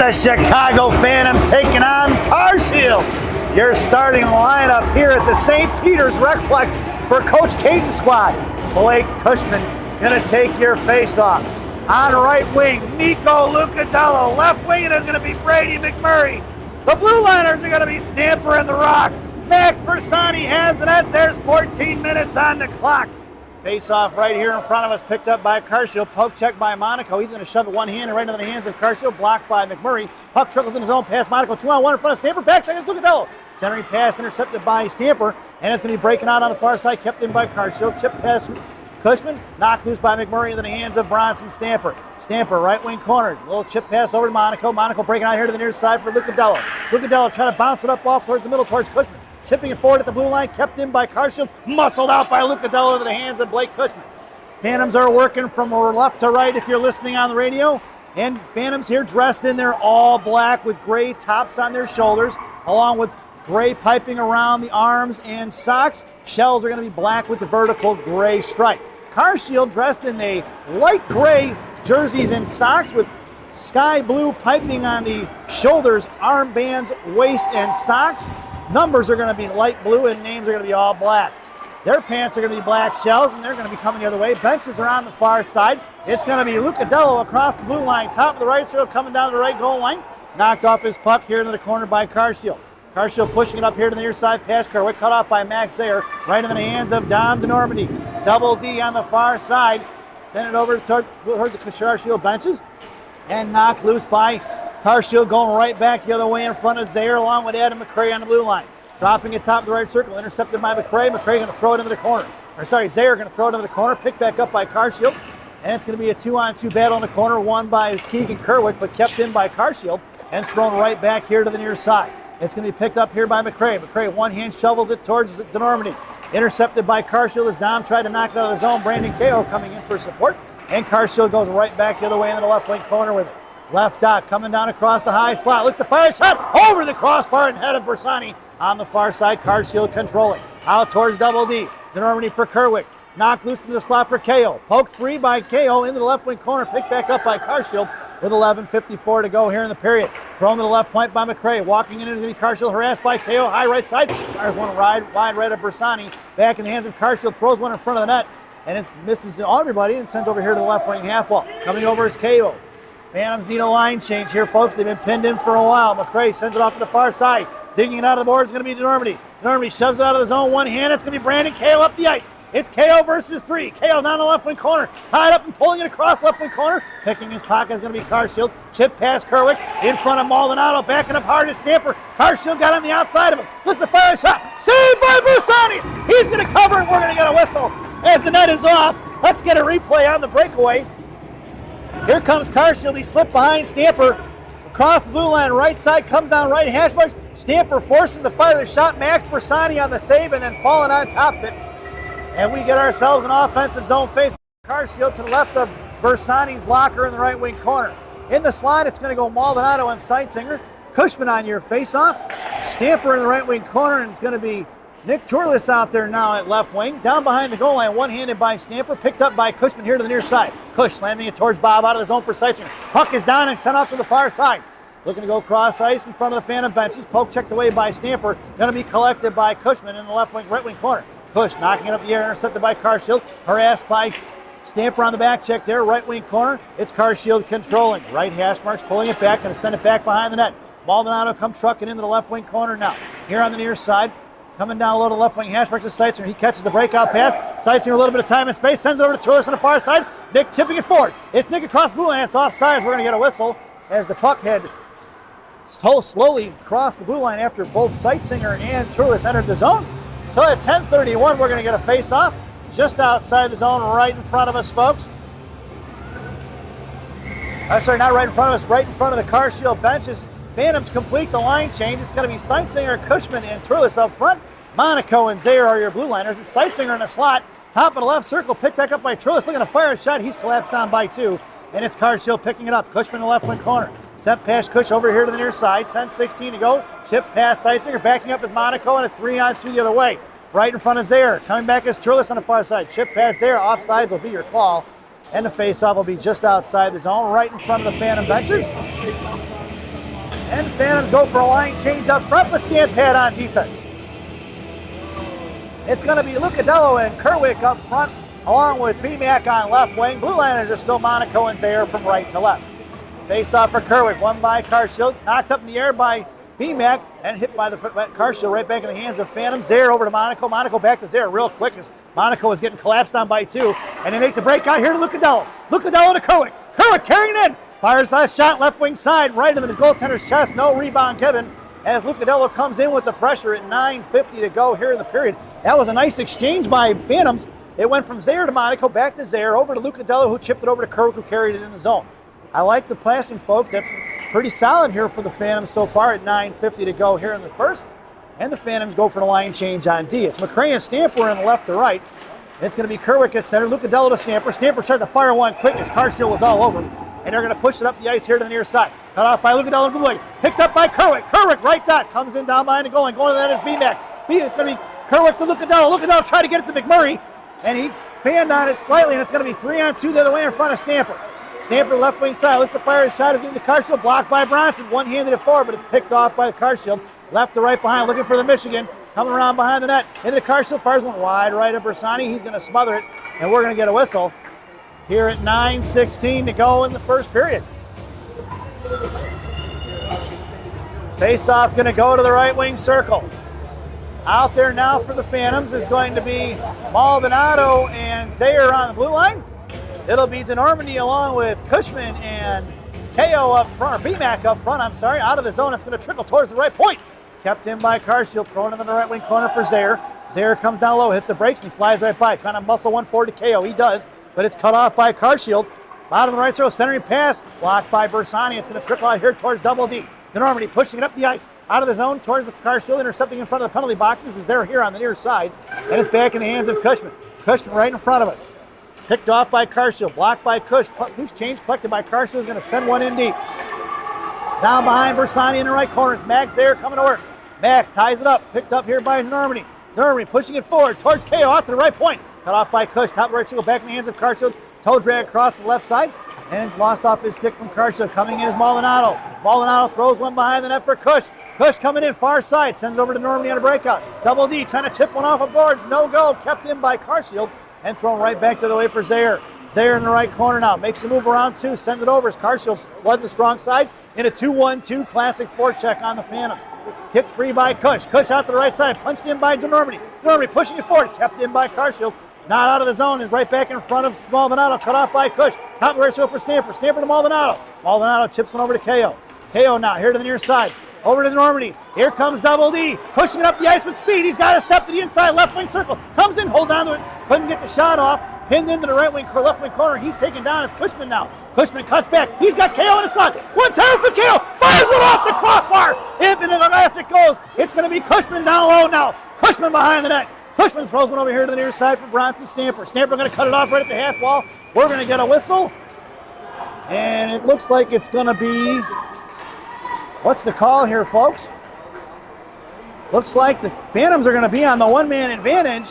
the Chicago Phantoms taking on Carshield. Your starting lineup here at the St. Peter's Recplex for Coach Caden's squad. Blake Cushman gonna take your face-off. On right wing, Nico Lucatello. Left wing, it is gonna be Brady McMurray. The Blue Liners are gonna be Stamper and The Rock. Max Bersani has it at, there's 14 minutes on the clock. Face-off right here in front of us, picked up by Carshield. Poke check by Monaco. He's going to shove it one-handed right into the hands of Carshield. Blocked by McMurray. Puck trickles in his own pass. Monaco 2-on-1 in front of Stamper. Back check is Lucatello. Generating pass intercepted by Stamper. And it's going to be breaking out on the far side. Kept in by Carshield. Chip pass Cushman. Knocked loose by McMurray into the hands of Bronson Stamper. Stamper, right wing corner. Little chip pass over to Monaco. Monaco breaking out here to the near side for Lucatello. Lucatello trying to bounce it up off towards the middle towards Cushman. Chipping it forward at the blue line, kept in by Carshield, muscled out by Lucatello into the hands of Blake Cushman. Phantoms are working from left to right if you're listening on the radio. And Phantoms here dressed in their all black with gray tops on their shoulders, along with gray piping around the arms and socks. Shells are going to be black with the vertical gray stripe. Carshield dressed in a light gray jerseys and socks with sky blue piping on the shoulders, armbands, waist, and socks. Numbers are going to be light blue and names are going to be all black. Their pants are going to be black shells and they're going to be coming the other way. Benches are on the far side. It's going to be Lucatello across the blue line, top of the right circle, coming down the right goal line. Knocked off his puck here into the corner by Carshield. Carshield pushing it up here to the near side past Kerwick, cut off by Max Zayer, right into the hands of Dom DeNormandy. Double D on the far side. Send it over toward the Carshield benches and knocked loose by Carshield, going right back the other way in front of Zayer, along with Adam McRae on the blue line. Dropping it top of the right circle, intercepted by McRae. McRae going to throw it into the corner. Zayer going to throw it into the corner, picked back up by Carshield. And it's going to be a 2-on-2 battle in the corner, won by Keegan Kerwick, but kept in by Carshield and thrown right back here to the near side. It's going to be picked up here by McRae. McRae one-hand shovels it towards DeNormandy. Intercepted by Carshield as Dom tried to knock it out of his zone. Brandon Kao coming in for support. And Carshield goes right back the other way into the left wing corner with it. Left dot coming down across the high slot. Looks to fire a shot over the crossbar and head of Bersani on the far side. Carshield controlling. Out towards double D. DeNormandy for Kerwick. Knocked loose into the slot for Kao. Poked free by Kao into the left wing corner. Picked back up by Carshield with 11:54 to go here in the period. Thrown to the left point by McRae. Walking in is going to be Carshield, harassed by Kao. High right side. Fires one wide right of Bersani. Back in the hands of Carshield. Throws one in front of the net. And it misses everybody and sends over here to the left wing half wall. Coming over is Kao. Phantoms need a line change here, folks. They've been pinned in for a while. McRae sends it off to the far side. Digging it out of the board is going to be DeNormandy. DeNormandy shoves it out of the zone one hand. It's going to be Brandon Kao up the ice. It's Kao versus three. Kao down the left wing corner. Tied up and pulling it across left wing corner. Picking his pocket is going to be Carshield. Chip past Kerwick. In front of Maldonado. Backing up hard to Stamper. Carshield got on the outside of him. Looks to fire a shot. Saved by Bersani. He's going to cover it. We're going to get a whistle as the net is off. Let's get a replay on the breakaway. Here comes Carshield. He slipped behind Stamper. Across the blue line, right side, comes down right, hash marks. Stamper forcing to fire the shot. Max Bersani on the save and then falling on top of it. And we get ourselves an offensive zone face. Carshield to the left of Bersani's blocker in the right wing corner. In the slot, it's going to go Maldonado and Seitsinger. Cushman on your face-off. Stamper in the right wing corner, and it's going to be Nick Turles out there now at left wing. Down behind the goal line, one-handed by Stamper, picked up by Cushman here to the near side. Cush slamming it towards Bob out of the zone for Seitsinger. Puck is down and sent off to the far side. Looking to go cross ice in front of the Phantom benches. Poke checked away by Stamper. Going to be collected by Cushman in the left wing, right wing corner. Cush knocking it up the air, intercepted by Carshield. Harassed by Stamper on the back check there, right wing corner. It's Carshield controlling. Right hash marks, pulling it back, going to send it back behind the net. Maldonado come trucking into the left wing corner now. Here on the near side. Coming down low to left wing, hash marks to Seitsinger. He catches the breakout pass. Seitsinger a little bit of time and space, sends it over to Turles on the far side. Nick tipping it forward. It's Nick across the blue line. It's offside. We're going to get a whistle as the puck had slowly crossed the blue line after both Seitsinger and Turles entered the zone. So at 10:31, we're going to get a face-off just outside the zone, right in front of us, folks. I'm sorry, not right in front of us, right in front of the Carshield benches. Phantoms complete the line change. It's going to be Seitsinger, Cushman, and Turles up front. Monaco and Zayer are your blue liners. It's Seitsinger in the slot. Top of the left circle, picked back up by Turles. Looking to fire a shot. He's collapsed down by two. And it's Carshield picking it up. Cushman in the left wing corner. Sent past Cush over here to the near side. 10:16 to go. Chip past Seitsinger. Backing up is Monaco and a 3-on-2 the other way. Right in front of Zayer. Coming back is Turles on the far side. Chip past Zayer. Offsides will be your call. And the face-off will be just outside the zone, right in front of the Phantom benches. And Phantoms go for a line change up front, but stand pat on defense. It's going to be Lucadello and Kerwick up front, along with BMAC on left wing. Blue liners are still Monaco and Zaire from right to left. Face off for Kerwick, won by Carshield, knocked up in the air by BMAC and hit by the Carshield right back in the hands of Phantom. Zaire over to Monaco. Monaco back to Zaire real quick as Monaco is getting collapsed on by 2. And they make the break out here to Lucadello. Lucadello to Kerwick. Kerwick carrying it in. Fires last shot left wing side right into the goaltender's chest. No rebound given as Lucadello comes in with the pressure at 9:50 to go here in the period. That was a nice exchange by Phantoms. It went from Zaire to Monaco, back to Zaire, over to Lucadello, who chipped it over to Kerwick, who carried it in the zone. I like the passing, folks. That's pretty solid here for the Phantoms so far at 9:50 to go here in the first. And the Phantoms go for the line change on D. It's McCray and Stamper in the left to right. It's going to be Kerwick at center, Lucadello to Stamper. Stamper tries to fire one quick as Carshield was all over him. And they're going to push it up the ice here to the near side. Cut off by Lucadello and blue leg. Picked up by Kerwick. Kerwick, right dot, comes in down behind the goal. And going to that is BMAC. It's going to be Kerwick to Lucadello. Lucadello tried to get it to McMurray. And he fanned on it slightly, and it's going to be 3-on-2 the other way in front of Stamper. Stamper left wing side, looks to fire his shot, is getting the Carshield, blocked by Bronson, one-handed it forward, but it's picked off by the Carshield. Left to right behind, looking for the Michigan, coming around behind the net, into the Carshield, fires one wide right of Bersani. He's going to smother it, and we're going to get a whistle here at 9:16 to go in the first period. Face-off going to go to the right wing circle. Out there now for the Phantoms is going to be Maldonado and Zaire on the blue line. It'll be DeNormandy along with Cushman and KO up front, or BMAC up front, I'm sorry. Out of the zone, it's going to trickle towards the right point. Kept in by Carshield, thrown in the right wing corner for Zaire. Zaire comes down low, hits the brakes, and he flies right by, trying to muscle one forward to KO. He does, but it's cut off by Carshield. Bottom of the right circle, centering pass, blocked by Bersani. It's going to trickle out here towards double D. DeNormandy pushing it up the ice, out of the zone towards the Carshield, intercepting in front of the penalty boxes as they're here on the near side. And it's back in the hands of Cushman. Cushman right in front of us. Picked off by Carshield, blocked by Cush. Loose change collected by Carshield, is going to send one in deep. Down behind Bersani in the right corner. It's Max there coming to work. Max ties it up, picked up here by DeNormandy. DeNormandy pushing it forward towards KO, out to the right point. Cut off by Cush, top right circle, back in the hands of Carshield. Toe drag across the left side, and lost off his stick from Carshield. Coming in is Maldonado. Maldonado throws one behind the net for Cush. Cush coming in far side, sends it over to DeNormandy on a breakout. Double D trying to chip one off of boards, no go, kept in by Carshield, and thrown right back to the way for Zaire. Zaire in the right corner now, makes a move around 2, sends it over as Carshield's flooding the strong side in a 2-1-2 classic forecheck on the Phantoms. Kicked free by Cush. Cush out to the right side, punched in by DeNormandy. DeNormandy pushing it forward, kept in by Carshield. Not out of the zone, is right back in front of Maldonado, cut off by Cush. Top right show for Stamper. Stamper to Maldonado. Maldonado chips one over to KO. KO now, here to the near side. Over to DeNormandy. Here comes Double D. Pushing it up the ice with speed. He's got to step to the inside left wing circle. Comes in, holds on to it. Couldn't get the shot off. Pinned into the right wing, left wing corner. He's taken down. It's Cushman now. Cushman cuts back. He's got KO in the slot. One time for KO. Fires one off the crossbar. Into the glass it goes. It's going to be Cushman down low now. Cushman behind the net. Cushman throws one over here to the near side for Bronson Stamper. Stamper going to cut it off right at the half wall. We're going to get a whistle. And it looks like it's going to be, what's the call here, folks? Looks like the Phantoms are going to be on the one-man advantage.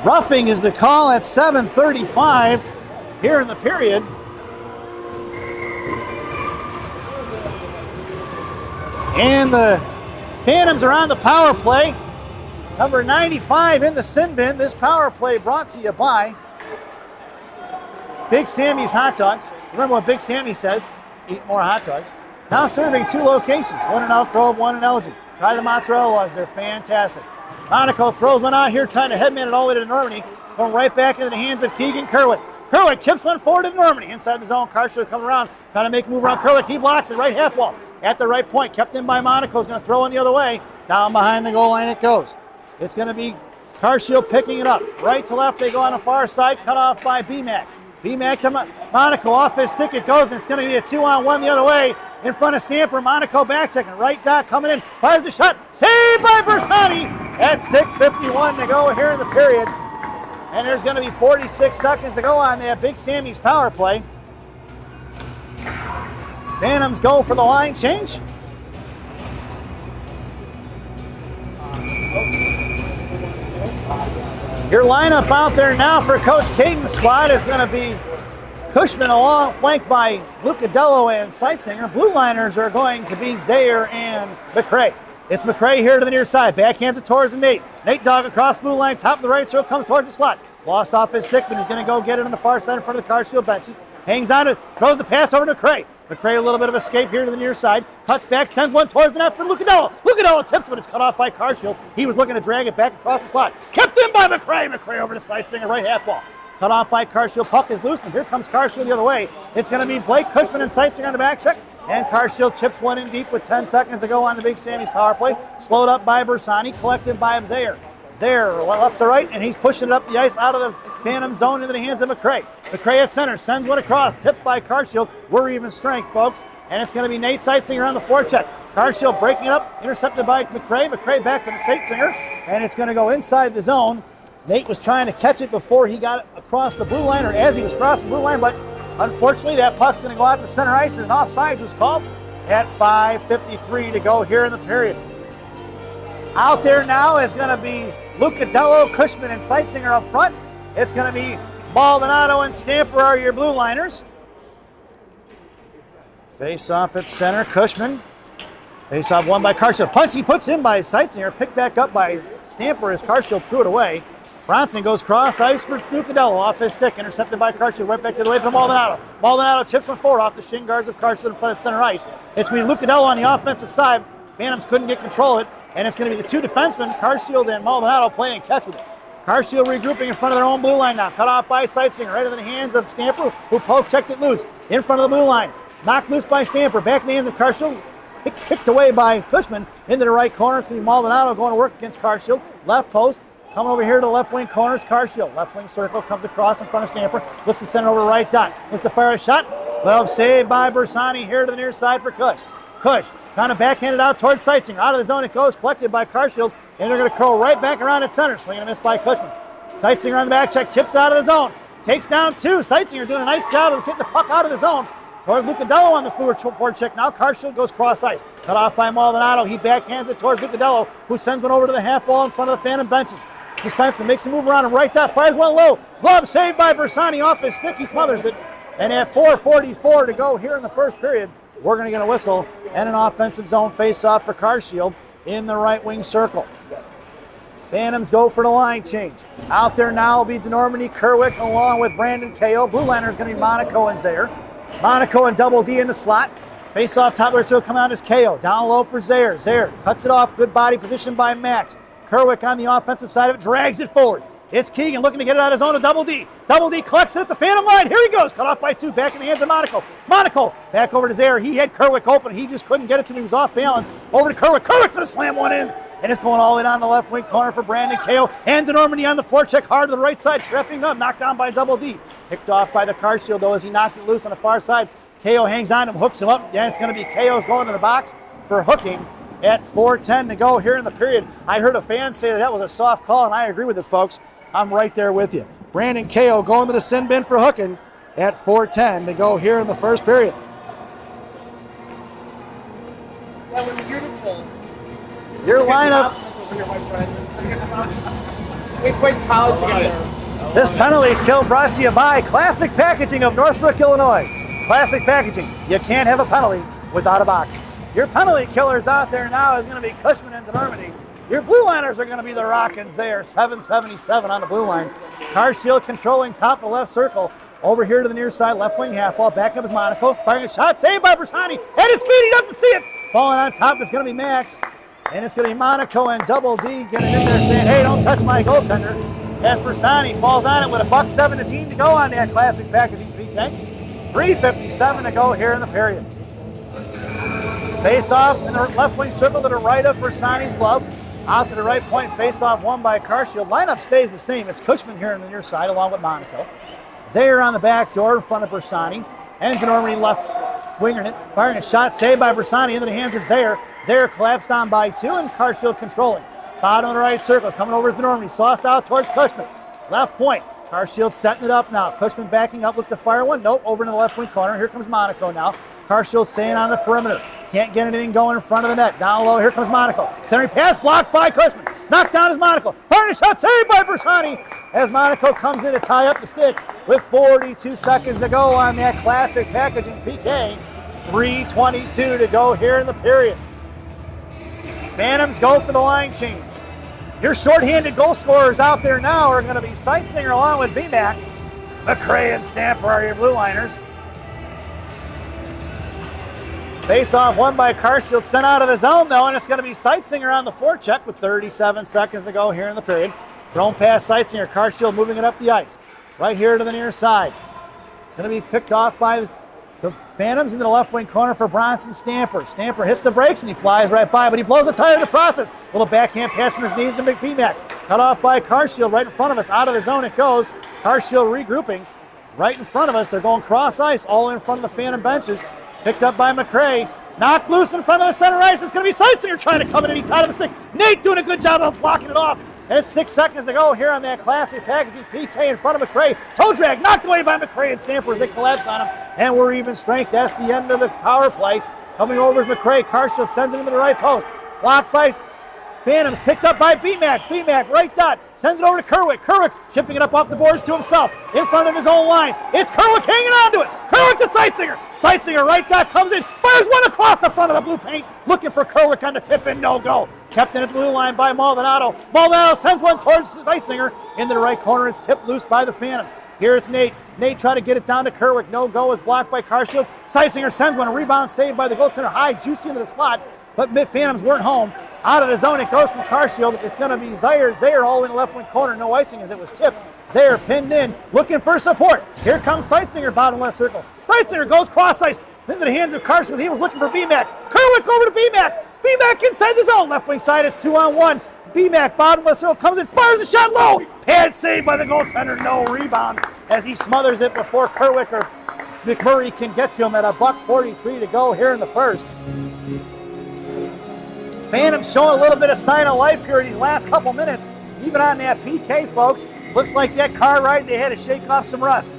Roughing is the call at 7:35 here in the period. And the Phantoms are on the power play. Number 95 in the sin bin. This power play brought to you by Big Sammy's Hot Dogs. Remember what Big Sammy says, eat more hot dogs. Now serving 2 locations, one in Elk Grove, one in Elgin. Try the mozzarella lugs, they're fantastic. Monaco throws one out here, trying to headman it all the way to Normandy. Going right back into the hands of Keegan Kerwick. Kerwick chips one forward to Normandy. Inside the zone, Carshield coming around, trying to make a move around Kerwick. He blocks it, right half wall. At the right point, kept in by Monaco, is going to throw one the other way. Down behind the goal line it goes. It's going to be Carshield picking it up. Right to left, they go on the far side, cut off by BMAC. BMAC to Monaco, off his stick it goes, and it's going to be a 2-on-1 the other way. In front of Stamper, Monaco back second. Right dot coming in, fires the shot, saved by Bersani at 6:51 to go here in the period. And there's going to be 46 seconds to go on that Big Sammy's power play. Phantoms go for the line change. Your lineup out there now for Coach Caden's squad is going to be Cushman along, flanked by Lucadello and Seitzinger. Blue liners are going to be Zaire and McCray. It's McCray here to the near side. Backhands it towards Nate. Nate Dog across blue line, top of the right circle, comes towards the slot. Lost off his stick, but he's going to go get it on the far side in front of the Carshield benches. Hangs on it, throws the pass over to McCray. McCray a little bit of escape here to the near side. Cuts back, sends one towards the net for Lucadello. Lucadello tips, but it's cut off by Carshield. He was looking to drag it back across the slot. Kept in by McCray. McCray over to Seitzinger, right half wall. Cut off by Carshield. Puck is loose, and here comes Carshield the other way. It's going to be Blake Cushman and Seitzinger on the back check. And Carshield chips one in deep with 10 seconds to go on the Big Sammy's power play. Slowed up by Bersani, collected by Zaire. Zaire left to right, and he's pushing it up the ice out of the Phantom zone into the hands of McCray. McCray at center, sends one across, tipped by Carshield. We're even strength, folks. And it's going to be Nate Seitzinger on the forecheck. Carshield breaking it up, intercepted by McCray. McCray back to the Seitzinger, and it's going to go inside the zone. Nate was trying to catch it before he got it across the blue line, or as he was crossing the blue line, but unfortunately that puck's going to go out to center ice, and an offsides was called at 5:53 to go here in the period. Out there now is going to be Lucadello, Cushman, and Seitzinger up front. It's going to be Maldonado and Stamper are your blue liners. Face off at center, Cushman. Face off won by Carshield. Punch he puts in by Seitzinger, picked back up by Stamper as Carshield threw it away. Bronson goes cross ice for Lucadello off his stick, intercepted by Carshield, right back to the way for Maldonado. Maldonado chips one forward off the shin guards of Carshield in front of center ice. It's going to be Lucadello on the offensive side. Phantoms couldn't get control of it, and it's going to be the two defensemen, Carshield and Maldonado, playing catch with it. Carshield regrouping in front of their own blue line now. Cut off by Seitzinger, right into the hands of Stamper, who poke checked it loose in front of the blue line. Knocked loose by Stamper, back in the hands of Carshield. Kicked away by Cushman into the right corner. It's going to be Maldonado going to work against Carshield. Left post, coming over here to the left wing corners, Carshield. Left wing circle, comes across in front of Stamper. Looks to send it over right dot. Looks to fire a shot. Glove saved by Bersani here to the near side for Cush. Cush trying to backhand it out towards Seitzinger. Out of the zone it goes, collected by Carshield, and they're going to curl right back around at center. Swing and a miss by Cushman. Seitzinger on the back check, chips it out of the zone. Takes down two. Seitzinger doing a nice job of getting the puck out of the zone. Towards Lucadello on the forward check now. Carshield goes cross ice. Cut off by Maldonado. He backhands it towards Lucadello, who sends one over to the half wall in front of the Phantom benches. This defenseman makes a move around him right dot. Fires one low. Glove saved by Bersani off his stick. He smothers it. And at 4:44 to go here in the first period, we're going to get a whistle and an offensive zone face-off for Carshield in the right wing circle. Phantoms go for the line change. Out there now will be DeNormandie, Kerwick, along with Brandon Ko. Blue liner is going to be Monaco and Zaire. Monaco and Double D in the slot. Face off top right, so come out as Ko. Down low for Zaire. Zaire cuts it off. Good body position by Max. Kerwick on the offensive side of it, drags it forward. It's Keegan looking to get it out of his own to Double D. Double D collects it at the Phantom line. Here he goes. Cut off by two. Back in the hands of Monaco. Monaco back over to Zaire. He had Kerwick open. He just couldn't get it to him. He was off balance. Over to Kerwick. Kerwick's going to slam one in. And it's going all the way down the left wing corner for Brandon Ko. And DeNormandie on the forecheck hard to the right side. Trapping up. Knocked down by Double D. Picked off by the Carshield though as he knocked it loose on the far side. Ko hangs on him. Hooks him up. Yeah, it's going to be Ko's going to the box for hooking. At 4:10 to go here in the period. I heard a fan say that was a soft call, and I agree with it, folks. I'm right there with you. Brandon Ko going to the sin bin for hooking at 4:10 to go here in the first period. That was beautiful. Your lineup. We played college together. This penalty kill brought to you by Classic Packaging of Northbrook, Illinois. Classic Packaging. You can't have a penalty without a box. Your penalty killers out there now is going to be Cushman and DeNormandie. Your blue liners are going to be the Rockins there, 777 on the blue line. Carshield controlling top of the left circle. Over here to the near side, left wing half wall. Back up is Monaco. Firing a shot, saved by Bersani. At his feet, he doesn't see it. Falling on top, it's going to be Max. And it's going to be Monaco and Double D getting in there saying, hey, don't touch my goaltender. As Bersani falls on it with a $1.17 to go on that Classic Packaging PK. 3:57 to go here in the period. Face off in the left wing circle to the right of Bersani's glove. Out to the right point, face off won by Carshield. Lineup stays the same. It's Cushman here on the near side along with Monaco. Zaire on the back door in front of Bersani. And DeNormandie left winging it. Firing a shot saved by Bersani into the hands of Zaire. Zaire collapsed on by two and Carshield controlling. Bottom of the right circle coming over to DeNormandie. Sauced out towards Cushman. Left point. Carshield setting it up now. Cushman backing up, look to fire one. Nope, over in the left wing corner. Here comes Monaco now. Carshield staying on the perimeter. Can't get anything going in front of the net. Down low, here comes Monaco. Centering pass, blocked by Cushman. Knocked down is Monaco. Firing a shot, saved by Bersani. As Monaco comes in to tie up the stick. with 42 seconds to go on that classic packaging PK. 3:22 to go here in the period. Phantoms go for the line change. Your shorthanded goal scorers out there now are going to be Sightseer along with BMAC. McCray and Stamper are your blue liners. Face-off won by Carshield, sent out of the zone though, and it's going to be Sightseer on the forecheck with 37 seconds to go here in the period. Thrown past Sightseer, Carshield moving it up the ice. Right here to the near side. It's going to be picked off by the Phantoms into the left wing corner for Bronson Stamper. Stamper hits the brakes and he flies right by, but he blows a tire in the process. Little backhand pass from his knees to McBmac. Cut off by Carshield right in front of us. Out of the zone it goes. Carshield regrouping right in front of us. They're going cross ice all in front of the Phantom benches. Picked up by McCray. Knocked loose in front of the center ice. It's going to be Sightseer trying to come in and he tied up a stick. Nate doing a good job of blocking it off. And it's 6 seconds to go here on that classic packaging PK in front of McCray. Toe drag knocked away by McCray and Stamper as they collapse on him. And we're even strength. That's the end of the power play. Coming over is McCray. Carshield sends it into the right post. Blocked by Phantoms. Picked up by BMAC. BMAC right dot. Sends it over to Kerwick. Kerwick chipping it up off the boards to himself. In front of his own line. It's Kerwick hanging on to it. Kerwick to Sightseer. Sightseer right dot comes in. Fires one across the front of the blue paint. Looking for Kerwick on the tip in. No go. Kept in at the blue line by Maldonado. Maldonado sends one towards Sightseer. Into the right corner. It's tipped loose by the Phantoms. Here it's Nate. Nate trying to get it down to Kerwick. No go is blocked by Carshield. Sightseer sends one. A rebound saved by the goaltender. High, juicy into the slot. But Phantoms weren't home. Out of the zone, it goes from Carshield. It's going to be Zaire all in the left wing corner. No icing as it was tipped. Zaire pinned in, looking for support. Here comes Sightseer, bottom left circle. Sightseer goes cross ice into the hands of Carshield. He was looking for BMAC. Kerwick over to BMAC. BMAC inside the zone. Left wing side, it's 2-on-1. BMAC, bottom left circle, comes in, fires a shot low. Pad saved by the goaltender. No rebound as he smothers it before Kerwick or McMurray can get to him at $1:43 to go here in the first. Phantoms showing a little bit of sign of life here in these last couple minutes. Even on that PK, folks. Looks like that car ride, they had to shake off some rust.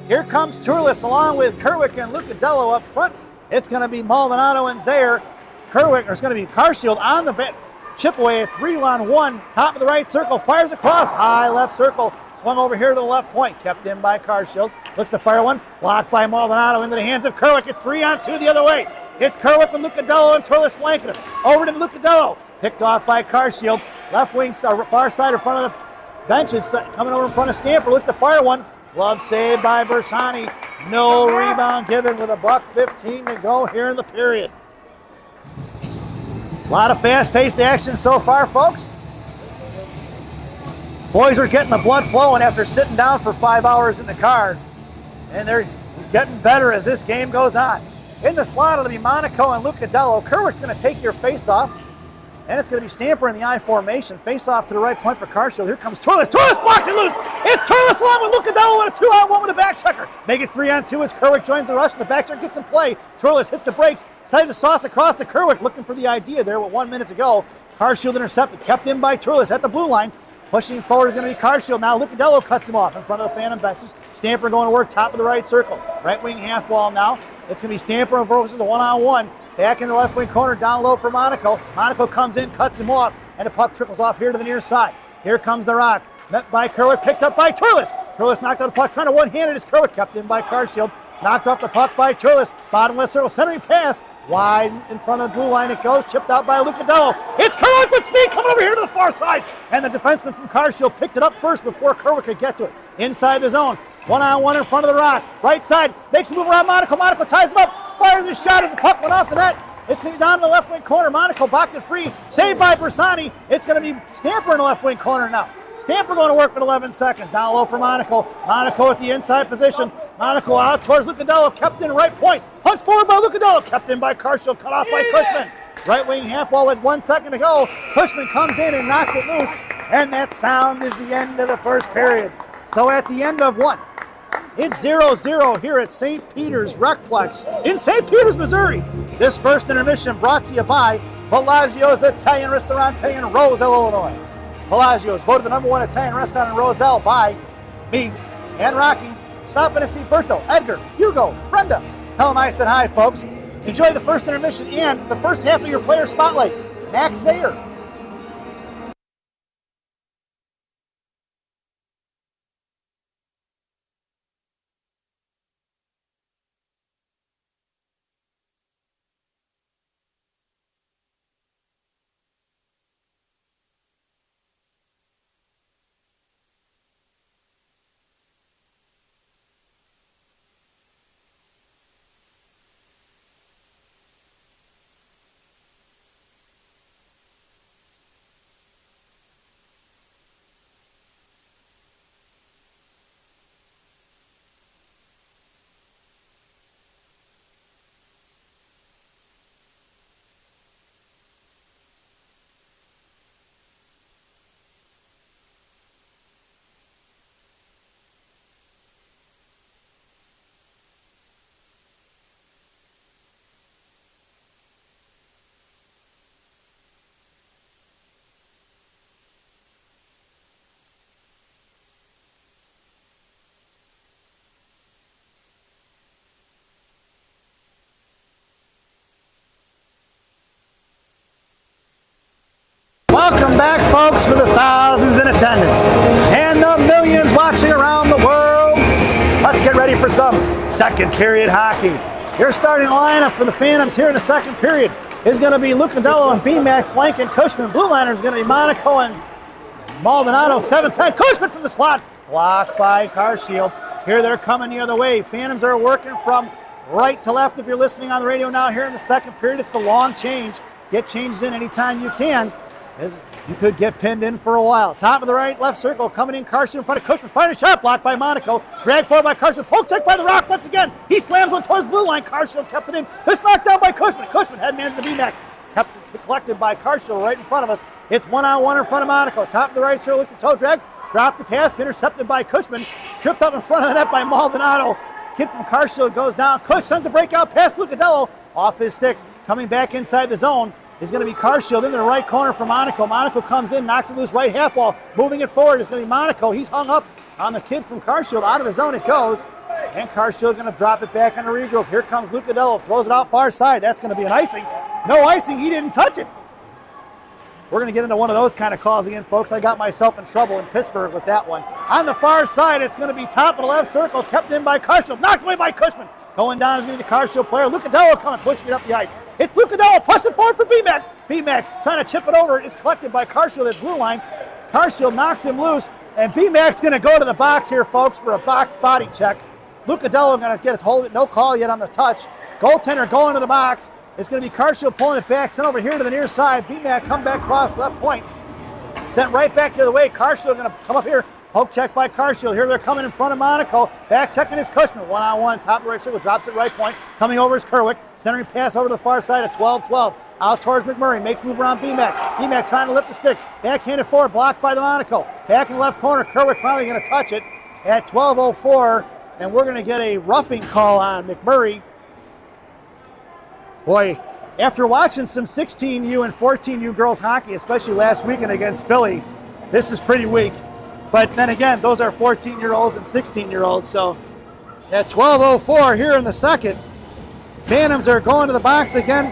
Here comes Turles along with Kerwick and Lucadello up front. It's going to be Maldonado and Zaire. Kerwick, or it's going to be Carshield on the bench. Chip away at 3-on-1. Top of the right circle. Fires across. High left circle. Swung over here to the left point. Kept in by Carshield. Looks to fire one. Blocked by Maldonado into the hands of Kerwick. It's 3-on-2 the other way. It's Kerwick with Lucadello and Turles flanking him. Over to Lucadello. Picked off by Carshield. Left wing, far side in front of the benches. Coming over in front of Stamper. Looks to fire one. Glove saved by Bersani. No rebound given with $1:15 to go here in the period. A lot of fast-paced action so far, folks. Boys are getting the blood flowing after sitting down for 5 hours in the car. And they're getting better as this game goes on. In the slot, it'll be Monaco and Lucadello. Kerwick's going to take your face-off. And it's going to be Stamper in the I formation. Face-off to the right point for Carshield. Here comes Turles. Turles blocks it loose. It's Turles along with Lucadello with a 2-on-1 with a back checker. Make it 3-on-2 as Kerwick joins the rush. And the back checker gets in play. Turles hits the brakes. Decides to sauce across to Kerwick. Looking for the idea there with 1 minute to go. Carshield intercepted. Kept in by Turles at the blue line. Pushing forward is going to be Carshield. Now Lucadello cuts him off in front of the Phantom benches. Stamper going to work top of the right circle. Right wing half wall now. It's going to be Stamper versus the 1-on-1. Back in the left wing corner, down low for Monaco. Monaco comes in, cuts him off, and the puck trickles off here to the near side. Here comes the rock. Met by Kerwick, picked up by Turles. Turles knocked out the puck, trying to one-hand it as Kerwick, kept in by Carshield. Knocked off the puck by Turles. Bottom left circle, centering pass. Wide in front of the blue line it goes, chipped out by Lucadello. It's Kerwick with speed coming over here to the far side. And the defenseman from Carshield picked it up first before Kerwick could get to it. Inside the zone, 1-on-1 in front of the rock. Right side, makes a move around Monaco. Monaco ties him up, fires his shot as the puck went off the net. It's going to be down to the left wing corner. Monaco blocked it free. Saved by Bersani. It's going to be Stamper in the left wing corner now. Stamper going to work with 11 seconds. Down low for Monaco. Monaco at the inside position. Monaco out towards Lucadello. Kept in right point. Punch forward by Lucadello. Kept in by Carshield. Cut off by Cushman. Right wing half wall with 1 second to go. Cushman comes in and knocks it loose. And that sound is the end of the first period. So at the end of one, it's 0-0 here at St. Peter's Recplex in St. Peters, Missouri. This first intermission brought to you by Bellagio's Italian Ristorante in Roselle, Illinois. Bellagio's voted the #1 Italian restaurant in Roselle by me and Rocky. Stop in to see Berto, Edgar, Hugo, Brenda. Tell them I said hi, folks. Enjoy the first intermission and the first half of your player spotlight. Max Zaire. for the thousands in attendance and the millions watching around the world. Let's get ready for some second period hockey. Your starting lineup for the Phantoms here in the second period is going to be Lucadello and BMAC flanking Cushman. Blue liner is going to be Monaco and Maldonado, 7-10. Cushman from the slot, blocked by Carshield. Here they're coming the other way. Phantoms are working from right to left. If you're listening on the radio now here in the second period, it's the long change. Get changed in anytime you can, as you could get pinned in for a while. Top of the right, left circle, coming in Carshield in front of Cushman. Firing a shot, blocked by Monaco. Dragged forward by Carshield. Poke check by the Rock once again. He slams one towards the blue line. Carshield kept it in. This knocked down by Cushman. Cushman headmans to BMAC. Kept it collected by Carshield right in front of us. It's one-on-one in front of Monaco. Top of the right, sure looks the toe drag. Dropped the pass, intercepted by Cushman. Tripped up in front of the net by Maldonado. Kid from Carshield goes down. Cush sends the breakout pass. Lucadello off his stick. Coming back inside the zone is going to be Carshield into the right corner for Monaco. Monaco comes in, knocks it loose right half wall. Moving it forward is going to be Monaco. He's hung up on the kid from Carshield. Out of the zone it goes. And Carshield going to drop it back on the regroup. Here comes Lucadello. Throws it out far side. That's going to be an icing. No icing. He didn't touch it. We're going to get into one of those kind of calls again, folks. I got myself in trouble in Pittsburgh with that one. On the far side, it's going to be top of the left circle, kept in by Carshield, knocked away by Cushman. Going down is going to be the Carshield player. Lucadello coming, pushing it up the ice. It's Lucadello, pushing forward for BMAC. BMAC trying to chip it over. It's collected by Carshield at blue line. Carshield knocks him loose, and BMAC's going to go to the box here, folks, for a body check. Lucadello going to get it, hold it, no call yet on the touch. Goaltender going to the box. It's going to be Carshield pulling it back, sent over here to the near side. BMAC come back across left point. Sent right back the other way. Carshield going to come up here. Poke check by Carshield. Here they're coming in front of Monaco. Back checking is Cushman. One-on-one, top of the right circle. Drops it right point. Coming over is Kerwick. Centering pass over to the far side at 12-12. Out towards McMurray. Makes move around BMAC. BMAC trying to lift the stick. Backhanded forward. Blocked by the Monaco. Back in the left corner. Kerwick finally going to touch it at 12:04. And we're going to get a roughing call on McMurray. Boy, after watching some 16U and 14U girls hockey, especially last weekend against Philly, this is pretty weak. But then again, those are 14-year-olds and 16-year-olds. So at 12:04 here in the second, Phantoms are going to the box again,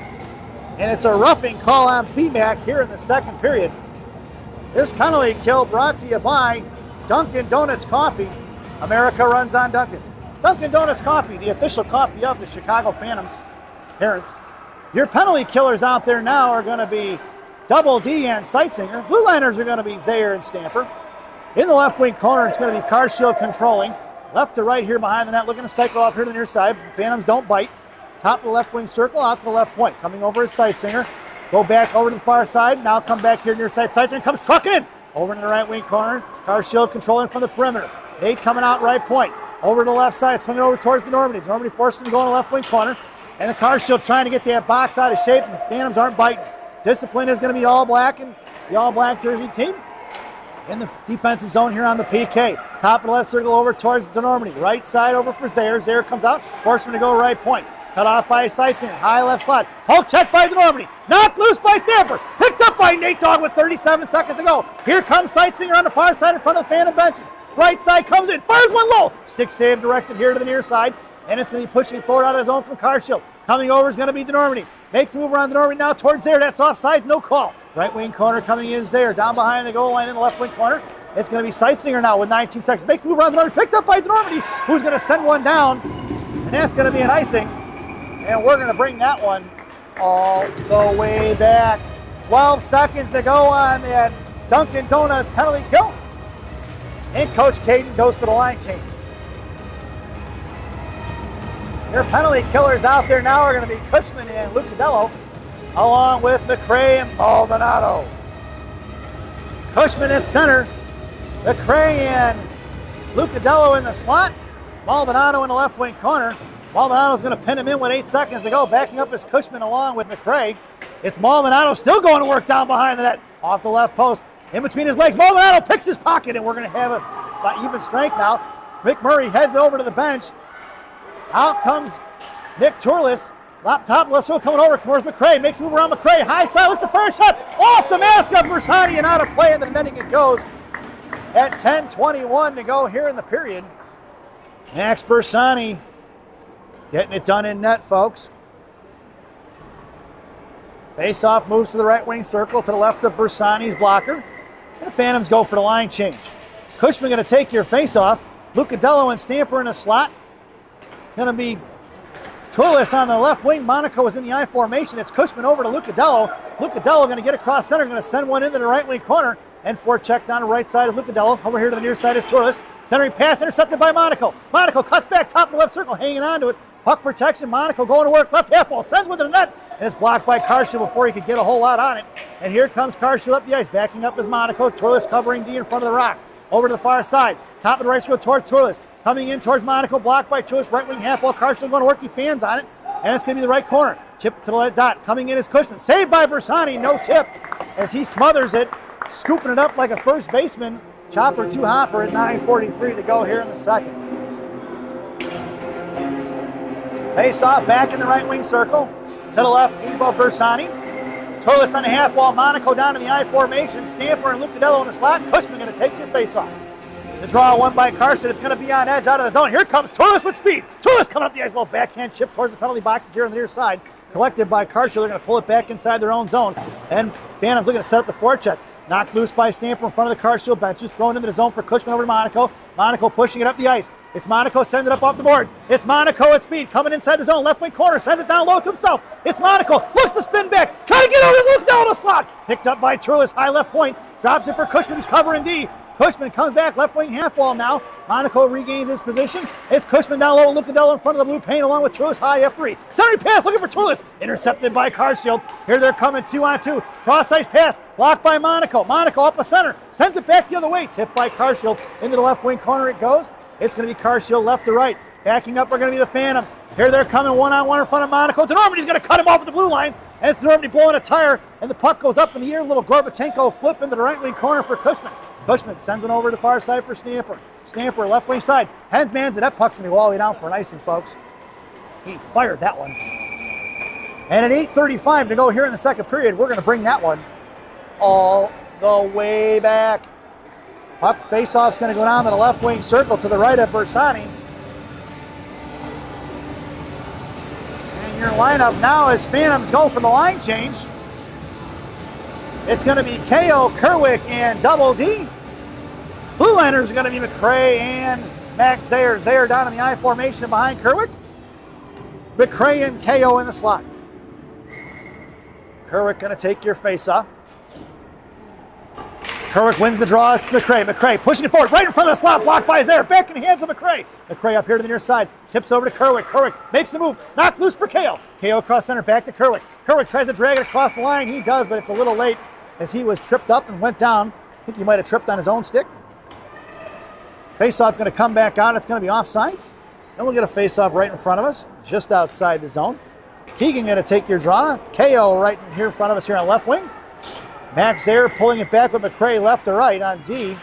and it's a roughing call on BMAC here in the second period. This penalty kill brought to you by Dunkin' Donuts Coffee. America runs on Dunkin'. Dunkin' Donuts Coffee, the official coffee of the Chicago Phantoms. Parents. Your penalty killers out there now are going to be Double D and Sightseer. Blue liners are going to be Zayer and Stamper. In the left wing corner, it's going to be Carshield controlling. Left to right here behind the net, looking to cycle off here to the near side. Phantoms don't bite. Top of the left wing circle, out to the left point. Coming over is Sightseer. Go back over to the far side. Now come back here near side. Sightseer comes trucking in. Over to the right wing corner. Carshield controlling from the perimeter. Nate coming out right point. Over to the left side, swinging over towards the Normandy. Normandy forces him to go in the left wing corner. And the Carshield trying to get that box out of shape, and the Phantoms aren't biting. Discipline is going to be all black and the all black jersey team in the defensive zone here on the PK. Top of the left circle over towards the Normandy. Right side over for Zayer. Zayer comes out, forces him to go right point. Cut off by Sightseer. High left slot. Poke check by the Normandy. Knocked loose by Stamper. Picked up by Nate Dogg with 37 seconds to go. Here comes Sightseer on the far side in front of the Phantom benches. Right side comes in. Fires one low. Stick save directed here to the near side. And it's going to be pushing forward out of the zone from Carshield. Coming over is going to be DeNormandy. Makes a move around DeNormandy now towards Zayer. That's offsides, no call. Right wing corner coming in Zayer. Down behind the goal line in the left wing corner. It's going to be Sightseer now with 19 seconds. Makes a move around DeNormandy. Picked up by DeNormandy, who's going to send one down. And that's going to be an icing. And we're going to bring that one all the way back. 12 seconds to go on that Dunkin' Donuts penalty kill. And Coach Caden goes for the line change. Their penalty killers out there now are going to be Cushman and Lucadello, along with McRae and Maldonado. Cushman at center, McRae and Lucadello in the slot, Maldonado in the left wing corner. Maldonado's going to pin him in with 8 seconds to go. Backing up is Cushman along with McRae. It's Maldonado still going to work down behind the net, off the left post, in between his legs. Maldonado picks his pocket, and we're going to have a even strength now. McMurray heads over to the bench. Out comes Nick Turles. Top left circle coming over. Where's McRae? Makes a move around McRae. High side. It's the first shot. Off the mask of Bersani and out of play. And the netting it goes at 10:21 to go here in the period. Max Bersani getting it done in net, folks. Face-off moves to the right wing circle to the left of Bersani's blocker. And the Phantoms go for the line change. Cushman going to take your face-off. Lucadello and Stamper in the slot. Going to be Turles on the left wing. Monaco is in the I formation. It's Cushman over to Lucadello. Lucadello going to get across center, going to send one into the right wing corner. And forecheck down the right side is Lucadello. Over here to the near side is Turles. Centering pass intercepted by Monaco. Monaco cuts back top of the left circle, hanging on to it. Puck protection. Monaco going to work. Left half wall. Sends one to the net. And it's blocked by Carshield before he could get a whole lot on it. And here comes Carshield up the ice. Backing up is Monaco. Turles covering D in front of the rock. Over to the far side. Top of the right circle towards Turles. Coming in towards Monaco. Blocked by Turles. Right wing half wall. Carshield going to work. He fans on it. And it's going to be the right corner. Chip to the left dot. Coming in is Cushman. Saved by Bersani. No tip as he smothers it. Scooping it up like a first baseman. Chopper to Hopper at 9:43 to go here in the second. Face off back in the right wing circle. To the left, Ivo Bersani. Turles on the half wall. Monaco down in the I formation. Stamper and Lucadello in the slot. Cushman going to take your face off. The draw one by Carson. It's going to be on edge out of the zone. Here comes Turles with speed. Turles coming up the ice. Little backhand chip towards the penalty boxes here on the near side. Collected by Carshield. They're going to pull it back inside their own zone. And Phantom's looking to set up the forecheck. Knocked loose by Stamper in front of the Carshield bench. Just thrown into the zone for Cushman over to Monaco. Monaco pushing it up the ice. It's Monaco, sends it up off the boards. It's Monaco at speed, coming inside the zone. Left wing corner, sends it down low to himself. It's Monaco, looks to spin back. Trying to get over, looks down the slot. Picked up by Turles, high left point. Drops it for Cushman, who's covering D. Cushman comes back, left wing half wall now. Monaco regains his position. It's Cushman down low, Lucadello in front of the blue paint along with Turles high F3. Centering pass looking for Turles. Intercepted by Carshield. Here they're coming 2-on-2. Cross ice pass blocked by Monaco. Monaco up a center. Sends it back the other way. Tipped by Carshield. Into the left wing corner it goes. It's going to be Carshield left to right. Backing up are going to be the Phantoms. Here they're coming one-on-one in front of Monaco. DeNormandy's going to cut him off at the blue line. And DeNormandy blowing a tire. And the puck goes up in the air. Little Gorbatenko flip into the right wing corner for Cushman. Cushman sends it over to the far side for Stamper. Stamper, left wing side. Hensman's, and that puck's going to be all the way down for an icing, folks. He fired that one. And at 8:35 to go here in the second period, we're going to bring that one all the way back. Puck face-off's going to go down to the left wing circle to the right of Bersani. And your lineup now is Phantoms go for the line change. It's going to be KO, Kerwick, and Double D. Blue liners are going to be McCray and Max Zayer. Zayer down in the I formation behind Kerwick. McCray and KO in the slot. Kerwick going to take your face-off. Kerwick wins the draw. McCray pushing it forward right in front of the slot, blocked by Zayer. Back in the hands of McCray. McCray up here to the near side. Tips over to Kerwick. Kerwick makes the move. Knocked loose for KO. KO across center, back to Kerwick. Kerwick tries to drag it across the line. He does, but it's a little late as he was tripped up and went down. I think he might have tripped on his own stick. Face-off going to come back out. It's going to be offsides. Then we'll get a face-off right in front of us, just outside the zone. Keegan going to take your draw. KO right here in front of us here on left wing. Max Zayer pulling it back with McCray left to right. On D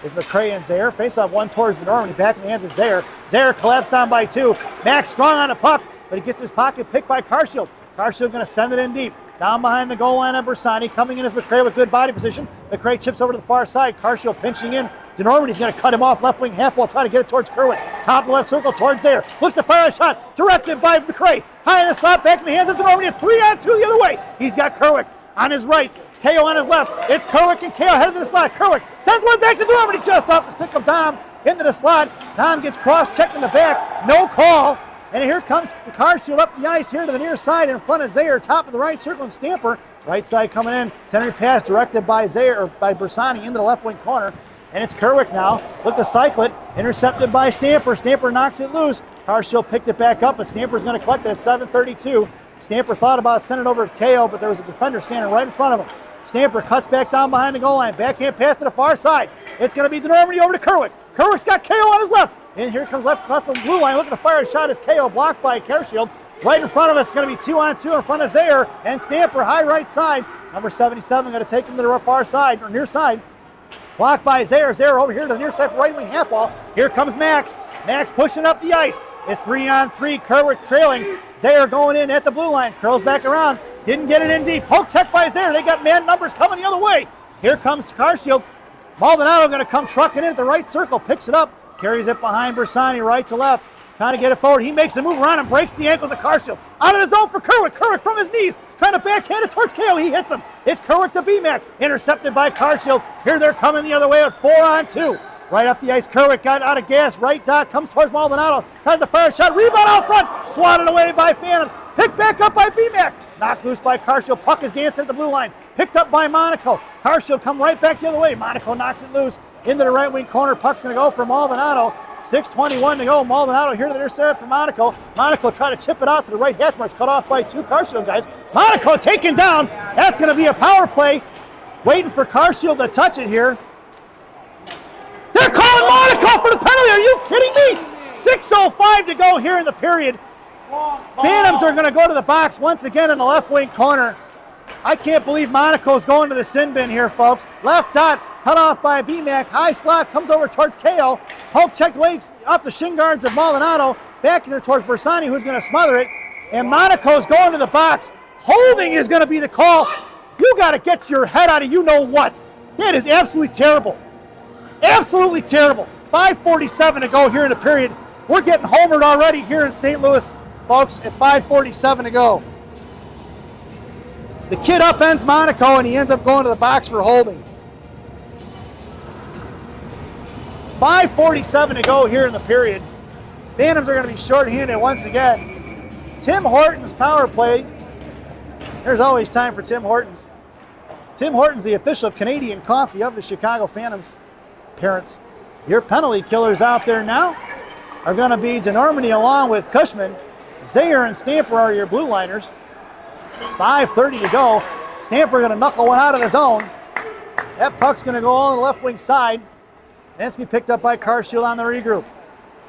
is McCray and Zayer. Face-off one towards the Normandy, back in the hands of Zayer. Zayer collapsed down by two. Max strong on the puck, but he gets his pocket picked by Carshield. Carshield going to send it in deep. Down behind the goal line of Bersani. Coming in is McCray with good body position. McCray chips over to the far side. Carshield pinching in. DeNormandy's going to cut him off left wing half wall, trying to get it towards Kerwick. Top left circle towards Zayer. Looks to fire a shot. Directed by McCray. High in the slot, back in the hands of DeNormandy. It's 3-on-2 the other way. He's got Kerwick on his right. KO on his left. It's Kerwick and KO headed to the slot. Kerwick sends one back to DeNormandy just off the stick of Dom into the slot. Dom gets cross-checked in the back. No call. And here comes Carshield up the ice here to the near side in front of Zayer, top of the right circle, and Stamper. Right side coming in. Centering pass directed by Zayer, or by Bersani into the left wing corner. And it's Kerwick now. Look to cycle it. Intercepted by Stamper. Stamper knocks it loose. Carshield picked it back up, but Stamper's going to collect it at 7:32. Stamper thought about sending it over to KO, but there was a defender standing right in front of him. Stamper cuts back down behind the goal line. Backhand pass to the far side. It's going to be DeNormandy over to Kerwick. Kerwick's got KO on his left. And here comes left across the blue line, looking to fire a shot as KO blocked by Carshield. Right in front of us, going to be 2-on-2 in front of Zayer and Stamper, high right side. Number 77 going to take him to the far side, or near side. Blocked by Zayer. Zayer over here to the near side for right wing half wall. Here comes Max. Max pushing up the ice. It's 3-on-3. Kerwick trailing. Zayer going in at the blue line. Curls back around. Didn't get it in deep. Poke check by Zayer. They got man numbers coming the other way. Here comes Carshield. Maldonado going to come trucking in at the right circle. Picks it up. Carries it behind Bersani right to left. Trying to get it forward. He makes a move around and breaks the ankles of Carshield. Out of the zone for Kerwick. Kerwick from his knees. Trying to backhand it towards KO. He hits him. It's Kerwick to BMAC. Intercepted by Carshield. Here they're coming the other way at 4-on-2. Right up the ice. Kerwick got out of gas. Right dot comes towards Maldonado. Tries to fire a shot. Rebound out front. Swatted away by Phantoms. Picked back up by BMAC. Knocked loose by Carshield. Puck is dancing at the blue line. Picked up by Monaco. Carshield come right back the other way. Monaco knocks it loose into the right wing corner. Puck's going to go for Maldonado. 6:21 to go. Maldonado here to the intercept for Monaco. Monaco try to chip it out to the right hash mark. Cut off by 2 Carshield guys. Monaco taken down. That's going to be a power play. Waiting for Carshield to touch it here. They're calling Monaco for the penalty. Are you kidding me? 6:05 to go here in the period. Phantoms are going to go to the box once again in the left wing corner. I can't believe Monaco's going to the sin bin here, folks. Left dot, cut off by BMAC. High slot, comes over towards KO. Poke checked away off the shin guards of Maldonado. Back there towards Bersani, who's going to smother it. And Monaco's going to the box. Holding is going to be the call. You got to get your head out of you know what. That is absolutely terrible. Absolutely terrible. 5:47 to go here in the period. We're getting homered already here in St. Louis, folks, at 5:47 to go. The kid upends Monaco, and he ends up going to the box for holding. 5:47 to go here in the period. Phantoms are going to be shorthanded once again. Tim Hortons power play. There's always time for Tim Hortons. Tim Hortons, the official Canadian coffee of the Chicago Phantoms. Parents, your penalty killers out there now are going to be DeNormandie along with Cushman. Zayer and Stamper are your blue liners. 5:30 to go. Stamper going to knuckle one out of the zone. That puck's going to go on the left wing side. That's going to be picked up by Carshield on the regroup.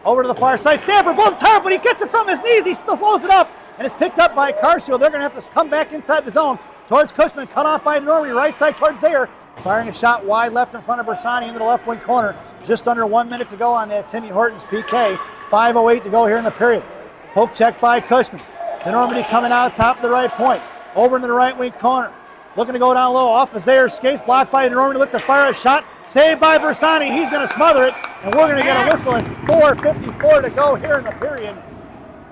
Over to the far side. Stamper blows the tire, but he gets it from his knees. He still slows it up, and it's picked up by Carshield. They're going to have to come back inside the zone towards Cushman. Cut off by DeNormandie. Right side towards Zayer. Firing a shot wide left in front of Bersani into the left wing corner. Just under 1 minute to go on that Timmy Hortons PK. 5:08 to go here in the period. Poke check by Cushman. DeNormandie coming out top of the right point. Over into the right wing corner. Looking to go down low. Off of Zayer's skates. Blocked by DeNormandie. Look to fire a shot. Saved by Bersani. He's going to smother it. And we're going to get a whistle at 4:54 to go here in the period.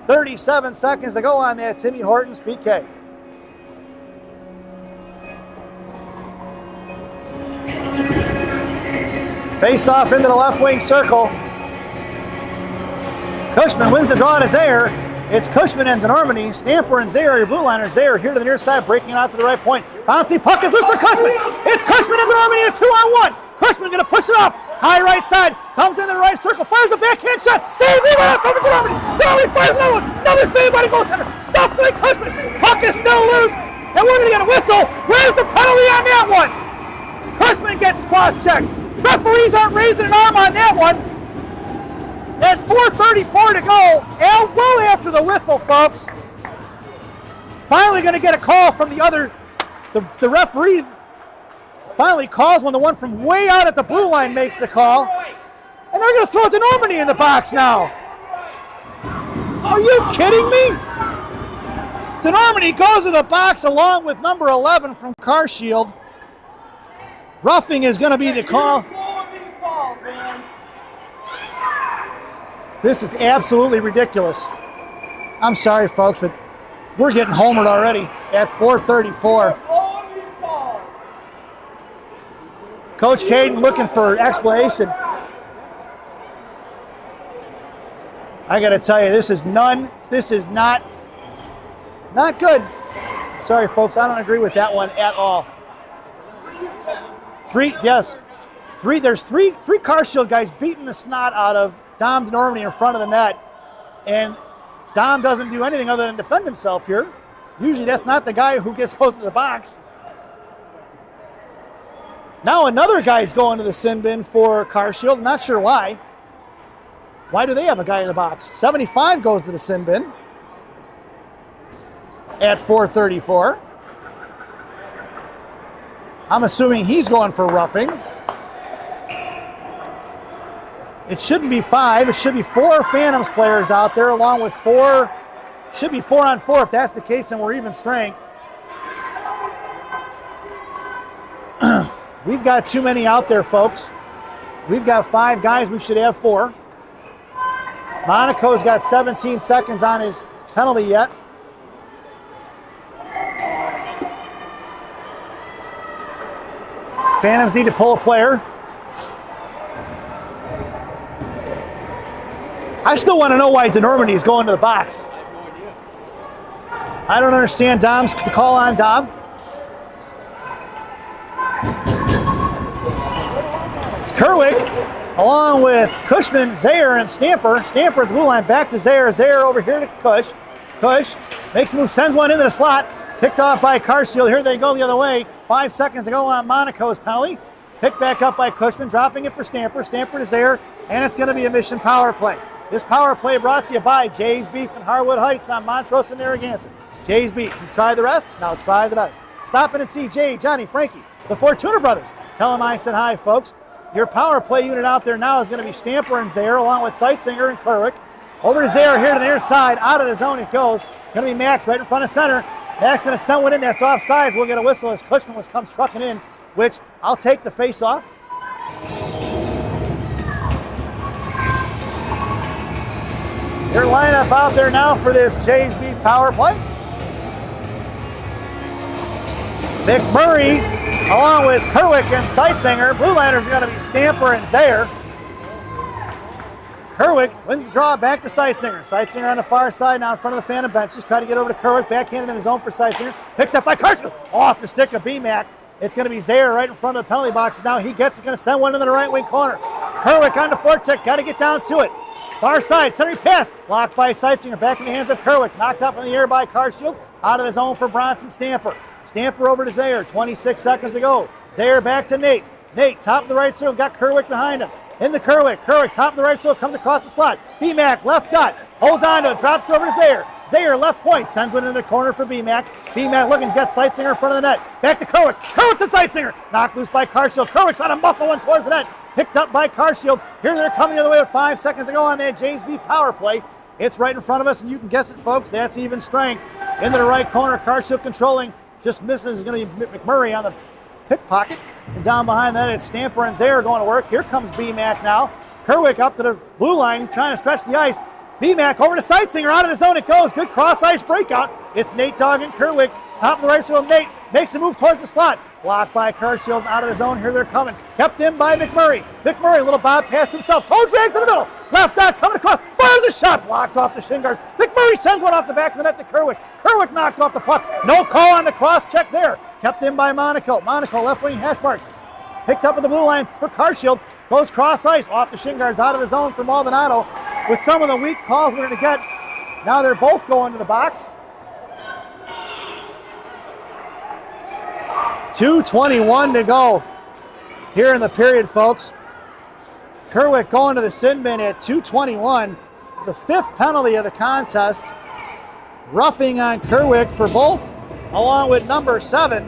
37 seconds to go on that Timmy Hortons PK. Face off into the left wing circle. Cushman wins the draw to Zayer. It's Cushman and DeNormandie. Stamper and Zayer are your blue liners. Zayer here to the near side, breaking out to the right point. Bouncy puck is loose for Cushman. It's Cushman and DeNormandie in a 2-on-1. Cushman going to push it off. High right side. Comes into the right circle. Fires the backhand shot. Save rebound from DeNormandie. DeNormandie fires another one. Another save by the goaltender. Stop by Cushman. Puck is still loose. And we're going to get a whistle. Where's the penalty on that one? Cushman gets cross-checked. Referees aren't raising an arm on that one. At 4:34 to go, and well after the whistle, folks. Finally going to get a call from the other, the referee finally calls when the one from way out at the blue line makes the call. And they're going to throw DeNormandie in the box now. Are you kidding me? DeNormandie goes to the box along with number 11 from Carshield. Roughing is going to be the call. This is absolutely ridiculous. I'm sorry, folks, but we're getting homered already at 4:34. Coach Caden looking for explanation. I got to tell you, this is not good. Sorry, folks, I don't agree with that one at all. There's three Carshield guys beating the snot out of Dom DeNormandie in front of the net, and Dom doesn't do anything other than defend himself here. Usually that's not the guy who goes to the box. Now another guy's going to the sin bin for Carshield. I'm not sure why. Why do they have a guy in the box? 75 goes to the sin bin at 4:34. I'm assuming he's going for roughing. It shouldn't be 5. It should be 4 Phantoms players out there along with 4. Should be 4-on-4. If that's the case, then we're even strength. We've got too many out there, folks. We've got 5 guys. We should have 4. Monaco's got 17 seconds on his penalty yet. Phantoms need to pull a player. I still want to know why DeNormandy is going to the box. I have no idea. I don't understand Dom's call on Dom. It's Kerwick along with Cushman, Zayer, and Stamper. Stamper at the blue line, back to Zayer. Zayer over here to Cush. Cush makes a move, sends one into the slot. Picked off by Carshield. Here they go the other way. 5 seconds to go on Monaco's penalty. Picked back up by Cushman, dropping it for Stamper. Stamper to Zayer, and it's going to be a mission power play. This power play brought to you by Jay's Beef in Harwood Heights on Montrose and Narragansett. Jay's Beef. You've tried the rest, now try the best. Stop in and see Jay, Johnny, Frankie, the Fortuna brothers. Tell them I said hi, folks. Your power play unit out there now is going to be Stamper and Zayer, along with Sightsinger and Kerwick. Over to Zayer here to the near side. Out of the zone it goes. Going to be Max right in front of center. Max going to send one in. That's offsides. We'll get a whistle as Cushman comes trucking in, which I'll take the face off. Your lineup out there now for this Jay's Beef power play. McMurray along with Kerwick and Sightsinger. Blue liners are going to be Stamper and Zayer. Kerwick wins the draw, back to Sightsinger. Sightsinger on the far side, now in front of the Phantom benches. Try to get over to Kerwick, backhanded in his zone for Sightsinger. Picked up by Carshield, off the stick of BMAC. It's going to be Zayer right in front of the penalty box. Now he gets it, going to send one into the right wing corner. Kerwick on the forecheck, got to get down to it. Far side, centering pass, blocked by Sightsinger, back in the hands of Kerwick. Knocked up in the air by Carshield, out of the zone for Bronson Stamper. Stamper over to Zayer, 26 seconds to go. Zayer back to Nate. Nate, top of the right circle, got Kerwick behind him. In the Kerwick, top of the right circle, comes across the slot. BMAC, left dot, holds on to it, drops it over to Zayer. Zayer, left point, sends one in the corner for BMAC. BMAC looking, he's got Sightsinger in front of the net. Back to Kerwick, Kerwick to Sightsinger. Knocked loose by Carshield. Kerwick's on a muscle one towards the net. Picked up by Carshield. Here they're coming the other way with 5 seconds to go on that James Beef power play. It's right in front of us, and you can guess it, folks. That's even strength. Into the right corner, Carshield controlling. Just misses, is going to be McMurray on the pickpocket. And down behind that, it's Stamper and Zayer going to work. Here comes BMAC now. Kerwick up to the blue line, trying to stretch the ice. BMAC over to Sightsinger, out of the zone it goes. Good cross-ice breakout. It's Nate Dogg and Kerwick. Top of the right circle, Nate makes a move towards the slot. Blocked by Carshield, out of the zone. Here they're coming. Kept in by McMurray. McMurray, a little bob pass to himself. Toe drag to the middle. Left dot coming across. Fires a shot. Blocked off the shin guards. McMurray sends one off the back of the net to Kerwick. Kerwick knocked off the puck. No call on the cross check there. Kept in by Monaco. Monaco left wing hash marks. Picked up at the blue line for Carshield. Goes cross ice off the shin guards, out of the zone for Maldonado. With some of the weak calls we're going to get. Now they're both going to the box. 2:21 to go here in the period, folks. Kerwick going to the sin bin at 2:21. The 5th penalty of the contest. Roughing on Kerwick for both, along with number 7.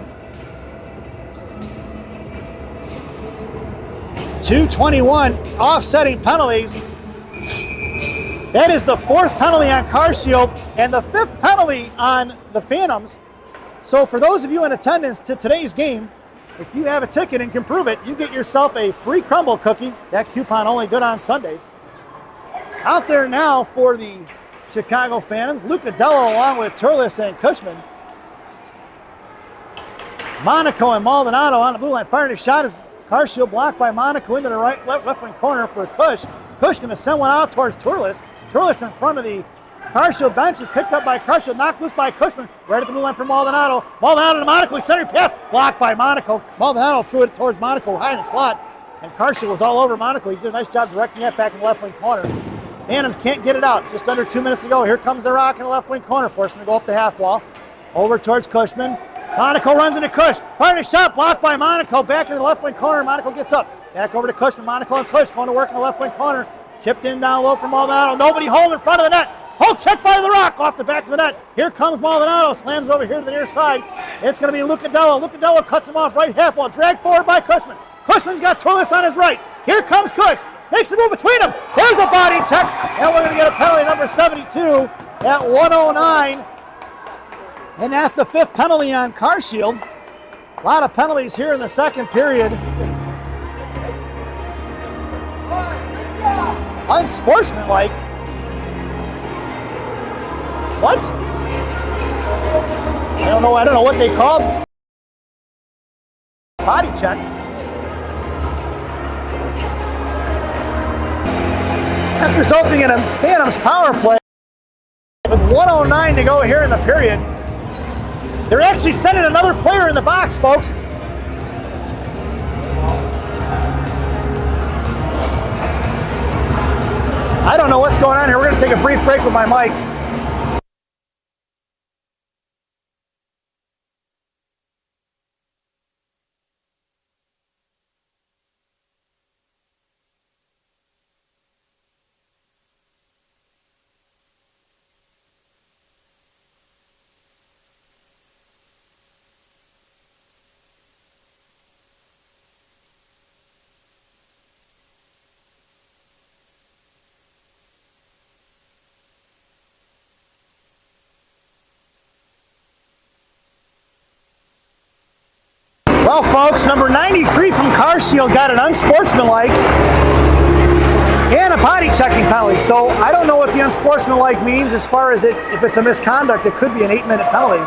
2:21 offsetting penalties. That is the 4th penalty on Carshield and the 5th penalty on the Phantoms. So for those of you in attendance to today's game, if you have a ticket and can prove it, you get yourself a free crumble cookie. That coupon only good on Sundays. Out there now for the Chicago Phantoms, Luca Dello along with Turles and Cushman. Monaco and Maldonado on the blue line. Firing a shot as Carshield blocked by Monaco into the left wing corner for Cush. Cush going to send one out towards Turles. Turles in front of the Carshield bench is picked up by Carshield, knocked loose by Cushman, right at the blue line for Maldonado. Maldonado to Monaco, center pass, blocked by Monaco. Maldonado threw it towards Monaco, high in the slot, and Carshield was all over Monaco. He did a nice job directing that back in the left wing corner. Phantoms can't get it out, just under 2 minutes to go. Here comes the rock in the left wing corner, forcing him to go up the half wall. Over towards Cushman. Monaco runs into Cush, firing a shot, blocked by Monaco, back in the left wing corner. Monaco gets up, back over to Cushman. Monaco and Cush going to work in the left wing corner. Chipped in down low from Maldonado, nobody home in front of the net. Poke check by the rock off the back of the net. Here comes Maldonado, slams over here to the near side. It's going to be Lucadello. Lucadello cuts him off right half wall, dragged forward by Cushman. Cushman's got Turles on his right. Here comes Cush, makes a move between them. There's a body check, and we're going to get a penalty, number 72 at 1:09. And that's the 5th penalty on Carshield. A lot of penalties here in the second period. Unsportsmanlike. What? I don't know what they called. Body check. That's resulting in a Phantoms power play with 1:09 to go here in the period. They're actually sending another player in the box, folks. I don't know what's going on here. We're going to take a brief break with my mic. Well, folks, number 93 from Carshield got an unsportsmanlike and a potty checking penalty. So I don't know what the unsportsmanlike means as far as if it's a misconduct, it could be an 8-minute penalty.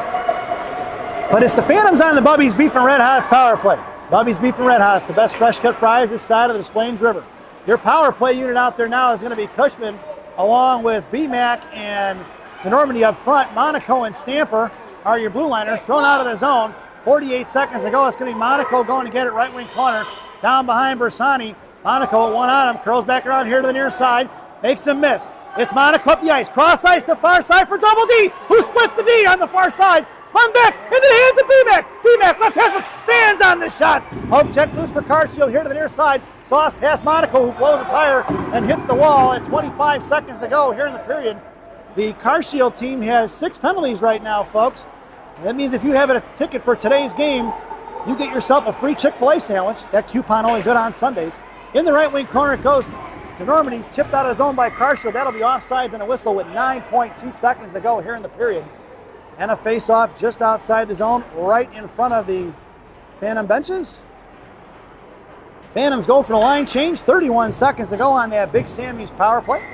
But it's the Phantoms on the Bubby's Beef and Red Hot's power play. Bubby's Beef and Red Hot's, the best fresh cut fries this side of the Des Plaines River. Your power play unit out there now is going to be Cushman along with BMAC and DeNormandy up front. Monaco and Stamper are your blue liners thrown out of the zone. 48 seconds to go. It's going to be Monaco going to get it right wing corner. Down behind Bersani. Monaco at one on him. Curls back around here to the near side. Makes him miss. It's Monaco up the ice. Cross ice to far side for double D. Who splits the D on the far side. Spun back into the hands of BMAC. BMAC left hash fans on the shot. Hope check loose for Carshield here to the near side. Sauce past Monaco who blows a tire and hits the wall at 25 seconds to go here in the period. The Carshield team has 6 penalties right now, folks. That means if you have a ticket for today's game, you get yourself a free Chick-fil-A sandwich. That coupon only good on Sundays. In the right wing corner it goes to Normandy, tipped out of zone by Carshield. That'll be offsides and a whistle with 9.2 seconds to go here in the period. And a face-off just outside the zone, right in front of the Phantom benches. Phantoms go for the line change. 31 seconds to go on that Big Sammy's power play.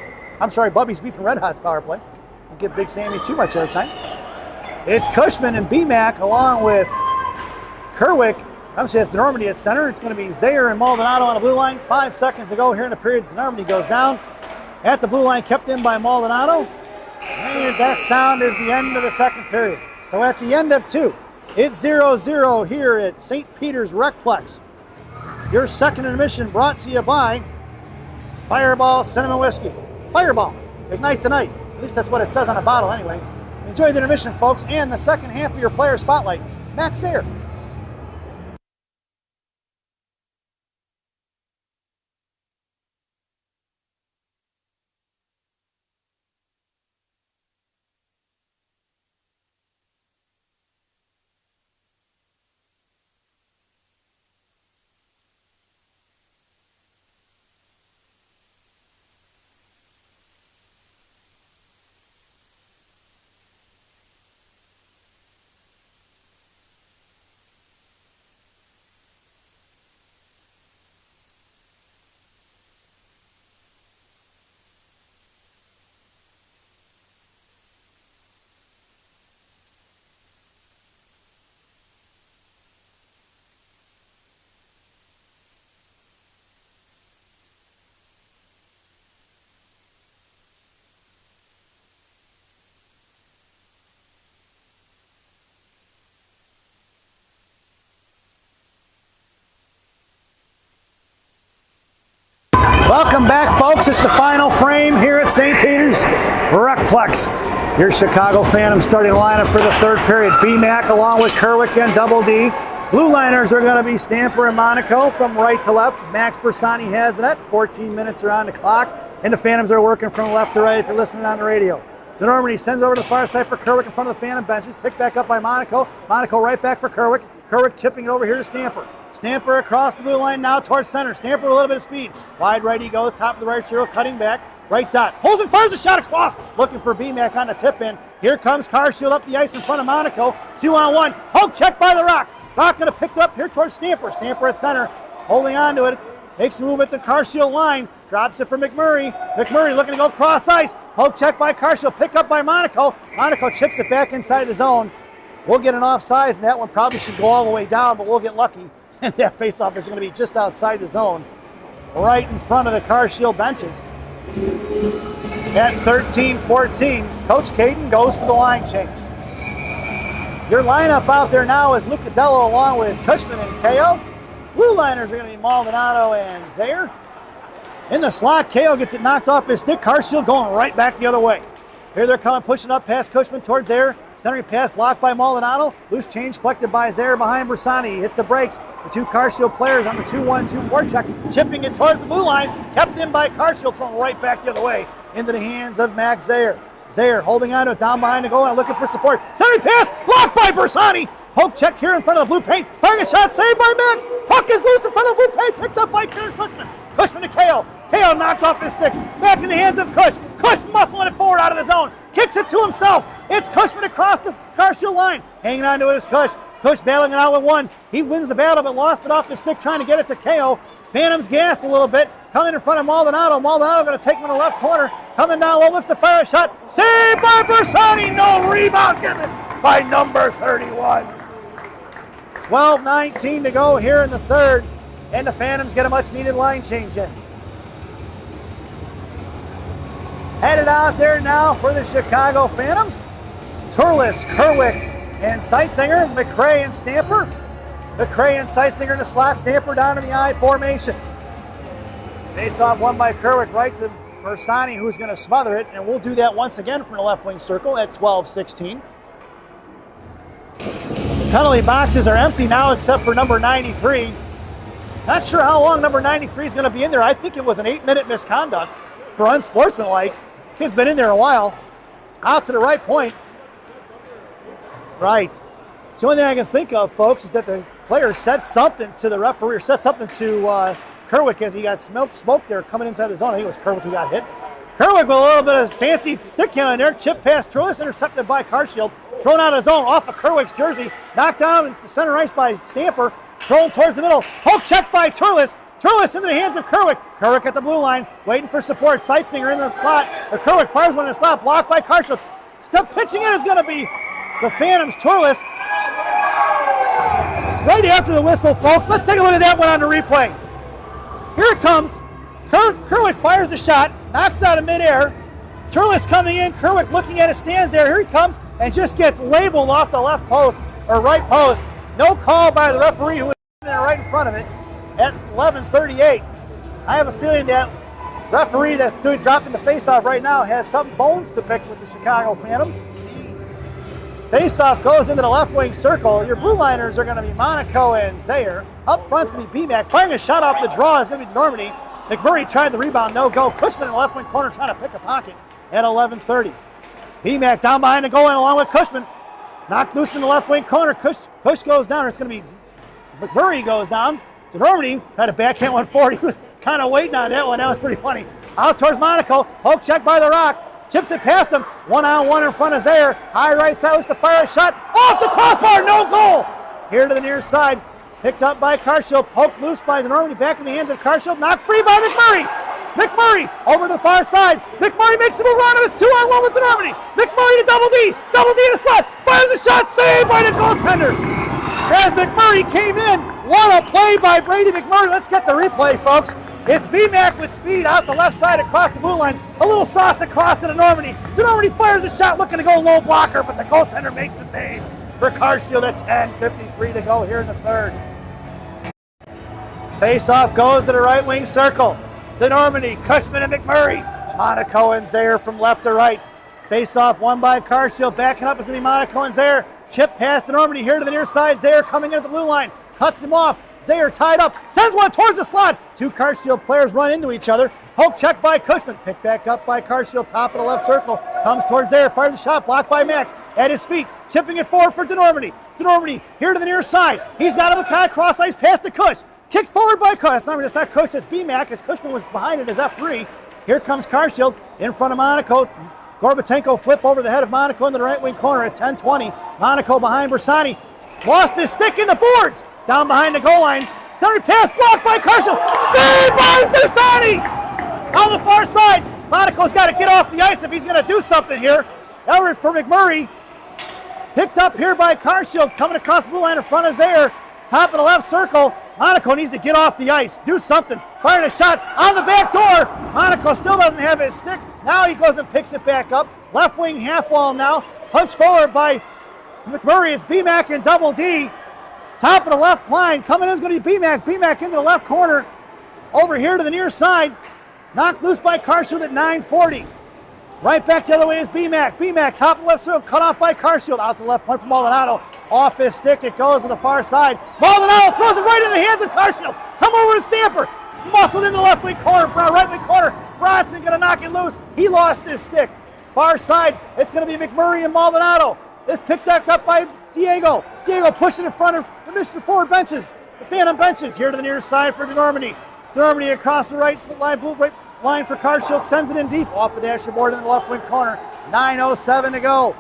I'm sorry, Bubby's Beef and Red Hot's power play. Don't give Big Sammy too much airtime. It's Cushman and BMAC along with Kerwick. Obviously, it's DeNormandy at center. It's going to be Zayer and Maldonado on the blue line. 5 seconds to go here in the period. DeNormandy goes down. At the blue line, kept in by Maldonado. And that sound is the end of the second period. So at the end of 2, it's 0-0 here at St. Peter's Recplex. Your second intermission brought to you by Fireball Cinnamon Whiskey. Fireball, ignite the night. At least that's what it says on a bottle anyway. Enjoy the intermission, folks, and the second half of your player spotlight. Max Zayer. Welcome back, folks. It's the final frame here at St. Peter's Recplex. Your Chicago Phantoms starting lineup for the third period. BMAC along with Kerwick and Double D. Blue liners are going to be Stamper and Monaco from right to left. Max Bersani has the net. 14 minutes are on the clock. And the Phantoms are working from left to right if you're listening on the radio. DeNormandy sends over to the far side for Kerwick in front of the Phantom benches. Picked back up by Monaco. Monaco right back for Kerwick. Kerwick chipping it over here to Stamper. Stamper across the blue line now towards center. Stamper with a little bit of speed. Wide right he goes. Top of the right circle, cutting back. Right dot. Pulls and fires a shot across. Looking for BMAC on the tip in. Here comes Carshield up the ice in front of Monaco. 2-on-1. Poke check by the Rock. Rock going to pick it up here towards Stamper. Stamper at center. Holding on to it. Makes a move at the Carshield line. Drops it for McMurray. McMurray looking to go cross ice. Poke check by Carshield. Pick up by Monaco. Monaco chips it back inside the zone. We'll get an offsides, and that one probably should go all the way down, but we'll get lucky. And that faceoff is going to be just outside the zone, right in front of the Carshield benches. At 13-14, Coach Caden goes for the line change. Your lineup out there now is Lucadello along with Cushman and KO. Blue liners are going to be Maldonado and Zaire. In the slot, KO gets it knocked off his stick. Carshield going right back the other way. Here they're coming, pushing up past Cushman towards Zaire. Centering pass blocked by Maldonado. Loose change collected by Zaire behind Bersani. Hits the brakes. The two Carshield players on the 2-1-2 forecheck, chipping it towards the blue line. Kept in by Carshield, thrown right back the other way into the hands of Max Zaire. Zaire holding on to it down behind the goal line, looking for support. Centering pass blocked by Bersani. Poke check here in front of the blue paint. Firing a shot saved by Max. Puck is loose in front of the blue paint. Picked up by Cushman. Cushman to KO. KO knocked off his stick. Back in the hands of Cush. Cush muscling it forward out of the zone. Kicks it to himself. It's Cushman across the Carshield line. Hanging on to it is Cush. Cush battling it out with one. He wins the battle but lost it off the stick trying to get it to KO. Phantom's gassed a little bit. Coming in front of Maldonado. Maldonado going to take him in the left corner. Coming down low. Looks to fire a shot. Saved by Bersani. No rebound given by number 31. 12-19 to go here in the third. And the Phantoms get a much needed line change in. Headed out there now for the Chicago Phantoms. Turles, Kerwick, and Seitzinger. McCray and Stamper. McCray and Seitzinger in the slot. Stamper down in the I formation. Face off won by Kerwick right to Bersani, who's going to smother it. And we'll do that once again from the left wing circle at 12-16. Penalty boxes are empty now except for number 93. Not sure how long number 93 is going to be in there. I think it was an 8-minute misconduct for unsportsmanlike. Kid's been in there a while. Out to the right point. Right. So the only thing I can think of, folks, is that the player said something to the referee, or said something to Kerwick as he got smoke there coming inside the zone. I think it was Kerwick who got hit. Kerwick with a little bit of fancy stick count in there. Chip past Turles, intercepted by Carshield. Thrown out of zone off of Kerwick's jersey. Knocked down into the center ice by Stamper. Thrown towards the middle. Poke check by Turles. Turles into the hands of Kerwick. Kerwick at the blue line, waiting for support. Seitzinger in the slot. Kerwick fires one in the slot, blocked by Carshield. Still pitching it is going to be the Phantoms. Turles. Right after the whistle, folks. Let's take a look at that one on the replay. Here it comes. Kerwick fires a shot, knocks it out of midair. Turles coming in. Kerwick looking at it, stands there. Here he comes and just gets labeled off the left post or right post. No call by the referee who was there right in front of it. At 11:38, I have a feeling that referee that's dropping the faceoff right now has some bones to pick with the Chicago Phantoms. Faceoff goes into the left wing circle. Your blue liners are going to be Monaco and Zaire. Up front's going to be BMAC. Firing a shot off the draw is going to be Normandy. McMurray tried the rebound, no go. Cushman in the left wing corner trying to pick a pocket at 11:30. BMAC down behind the goal line along with Cushman. Knocked loose in the left wing corner. Cush goes down. It's going to be McMurray goes down. To Normandy, tried to backhand 140. He was kind of waiting on that one. That was pretty funny. Out towards Monaco. Poke check by the Rock. Chips it past him. One-on-one in front of Zaire. High right side. Looks to fire a shot. Off the crossbar. No goal. Here to the near side. Picked up by Carshield. Poked loose by Normandy. Back in the hands of Carshield. Knocked free by McMurray. McMurray over to the far side. McMurray makes a move around him. It's 2-on-1 with Normandy. McMurray to Double D. Double D in the slot. Fires a shot. Saved by the goaltender. As McMurray came in. What a play by Brady McMurray. Let's get the replay, folks. It's BMAC with speed out the left side across the blue line. A little sauce across to the Normandy. The Normandy fires a shot looking to go low blocker, but the goaltender makes the save for Carshield at 10:53 to go here in the third. Face-off goes to the right wing circle. To Normandy, Cushman and McMurray. Monaco and Zaire from left to right. Face-off won by Carshield. Backing up is going to be Monaco and Zaire. Chip past to Normandy here to the near side. Zaire coming in at the blue line. Cuts him off. Zaire tied up. Sends one towards the slot. Two Carshield players run into each other. Poke check by Cushman. Picked back up by Carshield. Top of the left circle. Comes towards Zaire. Fires a shot. Blocked by Max. At his feet. Chipping it forward for DeNormandy. DeNormandy here to the near side. He's got him a kind of cross ice pass to Cush. Kicked forward by Cush. It's not Cush. It's BMAC. It's Cushman was behind it as F3. Here comes Carshield in front of Monaco. Gorbatenko flip over the head of Monaco into the right wing corner at 10:20. Monaco behind Bersani. Lost his stick in the boards. Down behind the goal line. Centering pass blocked by Carshield. Saved by Bersani! On the far side, Monaco's got to get off the ice if he's going to do something here. Elric for McMurray. Picked up here by Carshield, coming across the blue line in front of Zaire. Top of the left circle. Monaco needs to get off the ice, do something. Firing a shot on the back door. Monaco still doesn't have his stick. Now he goes and picks it back up. Left wing half wall now. Punched forward by McMurray. It's BMAC and double D. Top of the left line. Coming in is going to be BMAC. BMAC into the left corner. Over here to the near side. Knocked loose by Carshield at 9:40. Right back the other way is BMAC. BMAC, top of left circle, cut off by Carshield. Out to the left point from Maldonado. Off his stick, it goes to the far side. Maldonado throws it right in the hands of Carshield. Come over to Stamper. Muscled into the left wing corner, right wing corner. Bronson gonna knock it loose. He lost his stick. Far side, it's gonna be McMurray and Maldonado. It's picked up by Diego. Diego pushing in front of the Mr. Forward benches. The Phantom benches here to the near side for DeNormandie. DeNormandie across the right line for Carshield, sends it in deep off the dashboard in the left wing corner. 9:07 to go.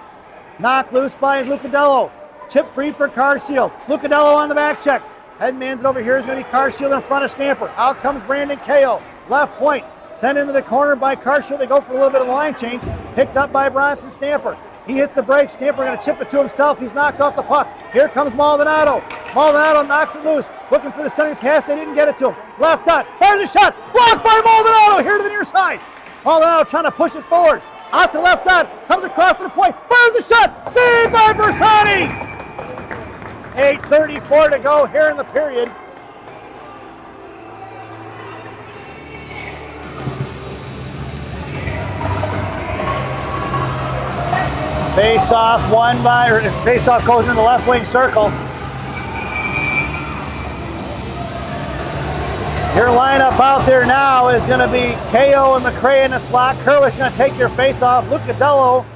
Knocked loose by Lucadello. Chip free for Carshield. Lucadello on the back check. Headman's it over here is going to be Carshield in front of Stamper. Out comes Brandon Kao. Left point. Sent into the corner by Carshield. They go for a little bit of a line change. Picked up by Bronson Stamper. He hits the brakes. Stamper going to chip it to himself. He's knocked off the puck. Here comes Maldonado. Maldonado knocks it loose. Looking for the centering pass. They didn't get it to him. Left dot. There's a shot. Blocked by Maldonado. Here to the near side. Maldonado trying to push it forward. Out to left dot. Comes across to the point. Fires a shot. Saved by Bersani. 8:34 to go here in the period. Face-off face-off goes in the left wing circle. Your lineup out there now is going to be KO and McRae in the slot. Kerwick's going to take your face-off. Lucadello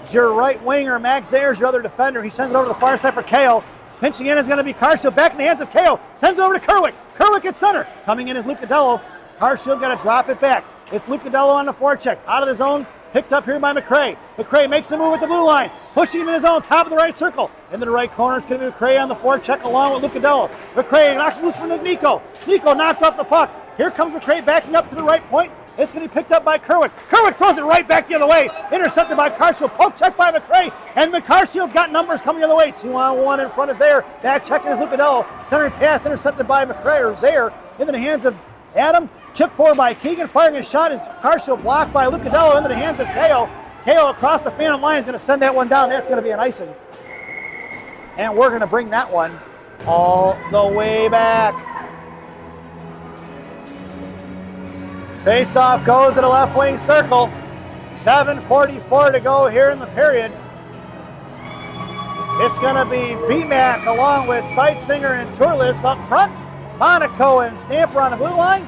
is your right winger. Max Zaire is your other defender. He sends it over to the far side for KO. Pinching in is going to be Carshield. Back in the hands of KO. Sends it over to Kerwick. Kerwick at center. Coming in is Lucadello. Carshield got to drop it back. It's Lucadello on the forecheck. Out of the zone. Picked up here by McRae. McRae makes a move at the blue line. Pushing in his own top of the right circle. Into the right corner, it's going to be McRae on the forecheck along with Lucadello. McRae knocks it loose from Nico. Nico knocked off the puck. Here comes McRae backing up to the right point. It's going to be picked up by Kerwick. Kerwick throws it right back the other way. Intercepted by Carshield. Poke check by McRae. And Carshield's got numbers coming the other way. 2-on-1 in front of Zaire. Back checking is Lucadello. Centering pass intercepted by McRae or Zaire into the hands of Adam. Chip forward by Keegan. Firing a shot is Carshield blocked by Lucadello into the hands of KO. KO across the Phantom line is going to send that one down. That's going to be an icing. And we're going to bring that one all the way back. Face-off goes to the left wing circle. 7:44 to go here in the period. It's going to be BMAC along with Seitsinger and Turles up front. Monaco and Stamper on the blue line.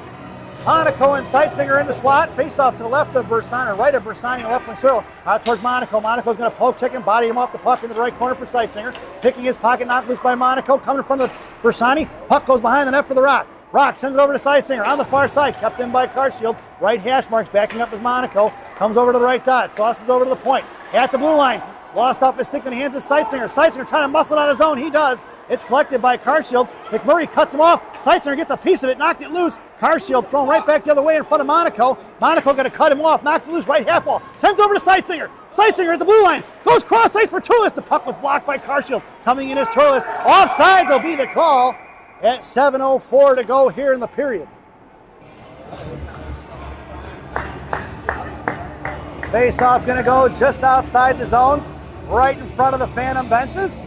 Monaco and Seitsinger in the slot. Face-off to the left of Bersani, or right of Bersani, left wing circle. Out towards Monaco. Monaco's going to poke check and body him off the puck in the right corner for Seitsinger. Picking his pocket, knocked loose by Monaco. Coming in front of Bersani. Puck goes behind the net for the Rock. Rock sends it over to Seitsinger on the far side. Kept in by Carshield. Right hash marks backing up as Monaco. Comes over to the right dot. Sauces over to the point. At the blue line. Lost off his stick in the hands of Seitsinger. Seitsinger trying to muscle it on his own. He does. It's collected by Carshield. McMurray cuts him off. Seitsinger gets a piece of it, knocked it loose. Carshield thrown right back the other way in front of Monaco. Monaco going to cut him off, knocks it loose, right half wall. Sends it over to Seitsinger. Seitsinger at the blue line. Goes cross ice for Turles. The puck was blocked by Carshield. Coming in is Turles. Offsides will be the call at 7:04 to go here in the period. Face-off going to go just outside the zone, right in front of the Phantom benches.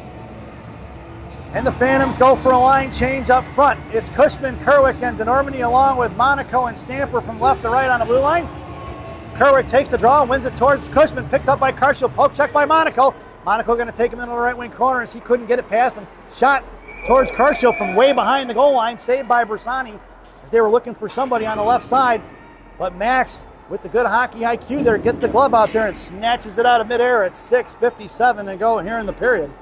And the Phantoms go for a line change up front. It's Cushman, Kerwick, and DeNormandie along with Monaco and Stamper from left to right on the blue line. Kerwick takes the draw, wins it towards Cushman, picked up by Carshield, poke check by Monaco. Monaco going to take him into the right wing corner as he couldn't get it past him. Shot towards Carshield from way behind the goal line, saved by Bersani as they were looking for somebody on the left side. But Max, with the good hockey IQ there, gets the glove out there and snatches it out of midair at 6:57 to go here in the period.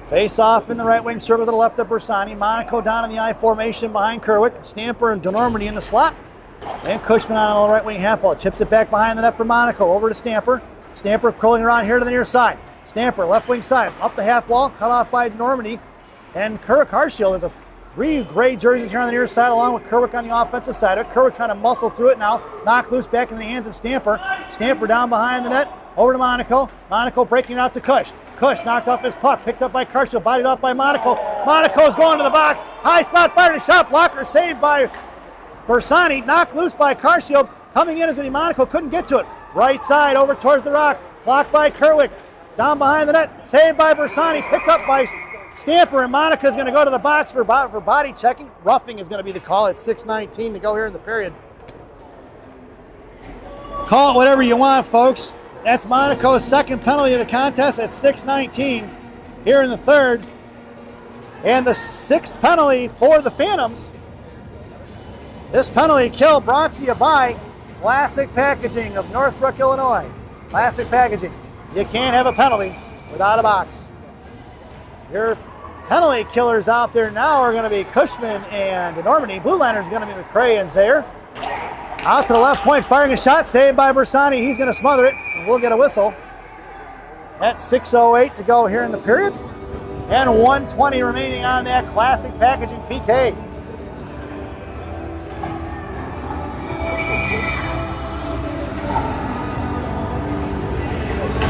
Face-off in the right wing circle to the left of Bersani. Monaco down in the I formation behind Kerwick. Stamper and DeNormandie in the slot. And Cushman on the right wing half wall. Chips it back behind the net for Monaco. Over to Stamper. Stamper curling around here to the near side. Stamper, left wing side. Up the half wall. Cut off by DeNormandie. And Carshield is 3 gray jerseys here on the near side, along with Kerwick on the offensive side. Kerwick trying to muscle through it now. Knocked loose back in the hands of Stamper. Stamper down behind the net. Over to Monaco. Monaco breaking out to Cush. Cush knocked off his puck. Picked up by Carshield. Bodied off by Monaco. Monaco's going to the box. High slot fired a shot. Blocker saved by Bersani. Knocked loose by Carshield. Coming in is going to be Monaco. Couldn't get to it. Right side over towards the rock. Blocked by Kerwick. Down behind the net. Saved by Bersani. Picked up by Stamper, and Monica's going to go to the box for body checking. Roughing is going to be the call at 6:19 to go here in the period. Call it whatever you want, folks. That's Monaco's second penalty of the contest at 6:19 here in the third. And the 6th penalty for the Phantoms. This penalty kill brought to you by Classic Packaging of Northbrook, Illinois. Classic Packaging. You can't have a penalty without a box. Your penalty killers out there now are going to be Cushman and Normandy. Blue liners are going to be McCray and Zayer. Out to the left point, firing a shot, saved by Bersani. He's going to smother it, and we'll get a whistle. That's 6:08 to go here in the period. And 1:20 remaining on that Classic Packaging PK.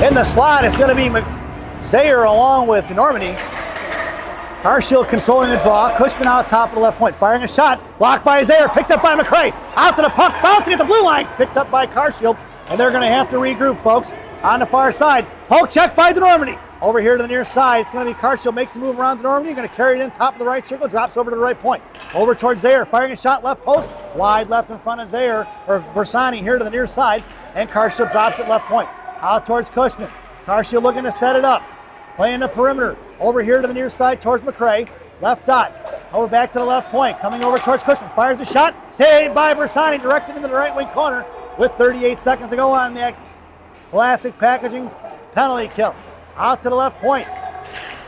In the slot, it's going to be Zayer along with Normandy. Carshield controlling the draw. Cushman out top of the left point, firing a shot. Blocked by Zayer, picked up by McCray. Out to the puck, bouncing at the blue line. Picked up by Carshield, and they're going to have to regroup, folks. On the far side, poke check by Normandy. Over here to the near side, it's going to be Carshield. Makes the move around to Normandy. Going to carry it in top of the right circle. Drops over to the right point. Over towards Zayer, firing a shot left post. Wide left in front of Zayer, or Bersani here to the near side. And Carshield drops it left point. Out towards Cushman. Carshield looking to set it up. Playing the perimeter. Over here to the near side towards McCray. Left dot. Over back to the left point. Coming over towards Cushman. Fires a shot. Saved by Bersani. Directed into the right wing corner with 38 seconds to go on that Classic Packaging penalty kill. Out to the left point.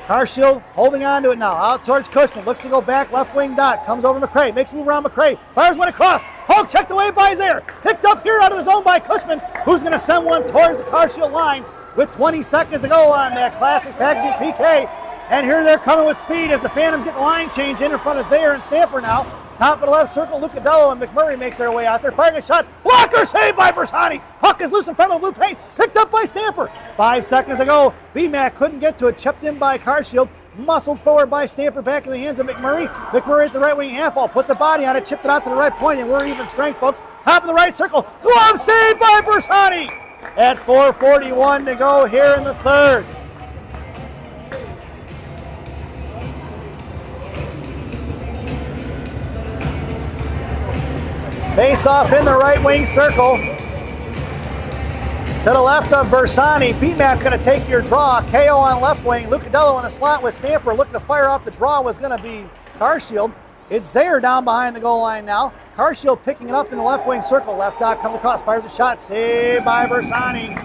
Carshield holding on to it now. Out towards Cushman. Looks to go back. Left wing dot. Comes over to McCray. Makes a move around McCray. Fires one across. Poke checked away by Zayer. Picked up here out of the zone by Cushman, who's going to send one towards the Carshield line with 20 seconds to go on that Classic Packaging PK. And here they're coming with speed as the Phantoms get the line change in front of Zayer and Stamper now. Top of the left circle, Lucadello and McMurray make their way out there. Firing a shot. Blocker saved by Bersani. Puck is loose in front of the blue paint. Picked up by Stamper. 5 seconds to go. BMAC couldn't get to it. Chipped in by Carshield. Muscled forward by Stamper back in the hands of McMurray. McMurray at the right wing handball. Puts a body on it. Chipped it out to the right point, and we're even strength, folks. Top of the right circle. Glove saved by Bersani. At 4:41 to go here in the third. Face off in the right wing circle. To the left of Bersani. BMAC going to take your draw. KO on left wing. Lucadello in the slot with Stamper. Looking to fire off the draw was going to be Carshield. It's Zayer down behind the goal line now. Carshield picking it up in the left wing circle. Left dot comes across, fires a shot. Saved by Bersani.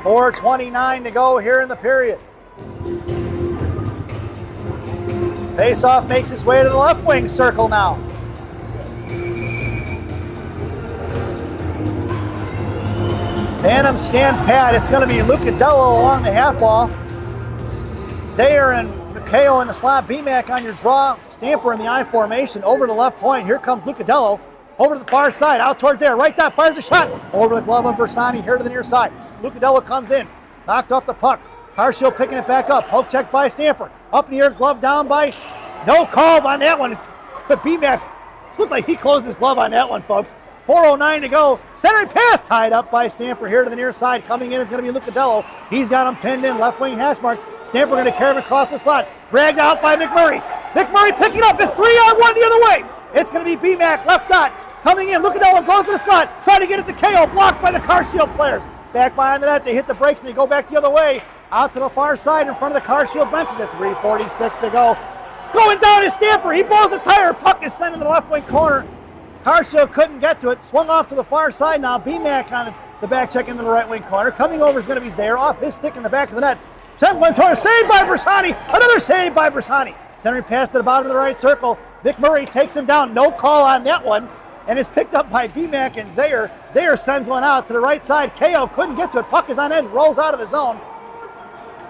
4:29 to go here in the period. Face-off makes its way to the left wing circle now. Phantom stand pat. It's going to be Lucadello along the half ball. Zayer and McHale in the slot. BMAC on your draw. Stamper in the I formation. Over to the left point. Here comes Lucadello. Over to the far side. Out towards there. Right dot. Fires a shot. Over the glove of Bersani. Here to the near side. Lucadello comes in. Knocked off the puck. Carshield picking it back up. Poke check by Stamper. Up in the air. Glove down by. No call on that one. BMAC looks like he closed his glove on that one, folks. 4:09 to go. Centering pass tied up by Stamper here to the near side. Coming in is going to be Lucadello. He's got him pinned in. Left wing hash marks. Stamper going to carry him across the slot. Dragged out by McMurray. McMurray picking up. It's 3-on-1 the other way. It's going to be BMAC. Left dot. Coming in. Lucadello goes to the slot. Trying to get it to KO. Blocked by the Carshield players. Back behind the net. They hit the brakes and they go back the other way. Out to the far side in front of the Carshield benches at 3:46 to go. Going down is Stamper. He blows the tire. Puck is sent in the left wing corner. Carshield couldn't get to it. Swung off to the far side now. BMAC on the back check into the right wing corner. Coming over is going to be Zayer. Off his stick in the back of the net. Sent one toward. Saved by Bersani. Another save by Bersani. Centering pass to the bottom of the right circle. McMurray takes him down. No call on that one. And is picked up by BMAC and Zayer. Zayer sends one out to the right side. KO couldn't get to it. Puck is on edge. Rolls out of the zone.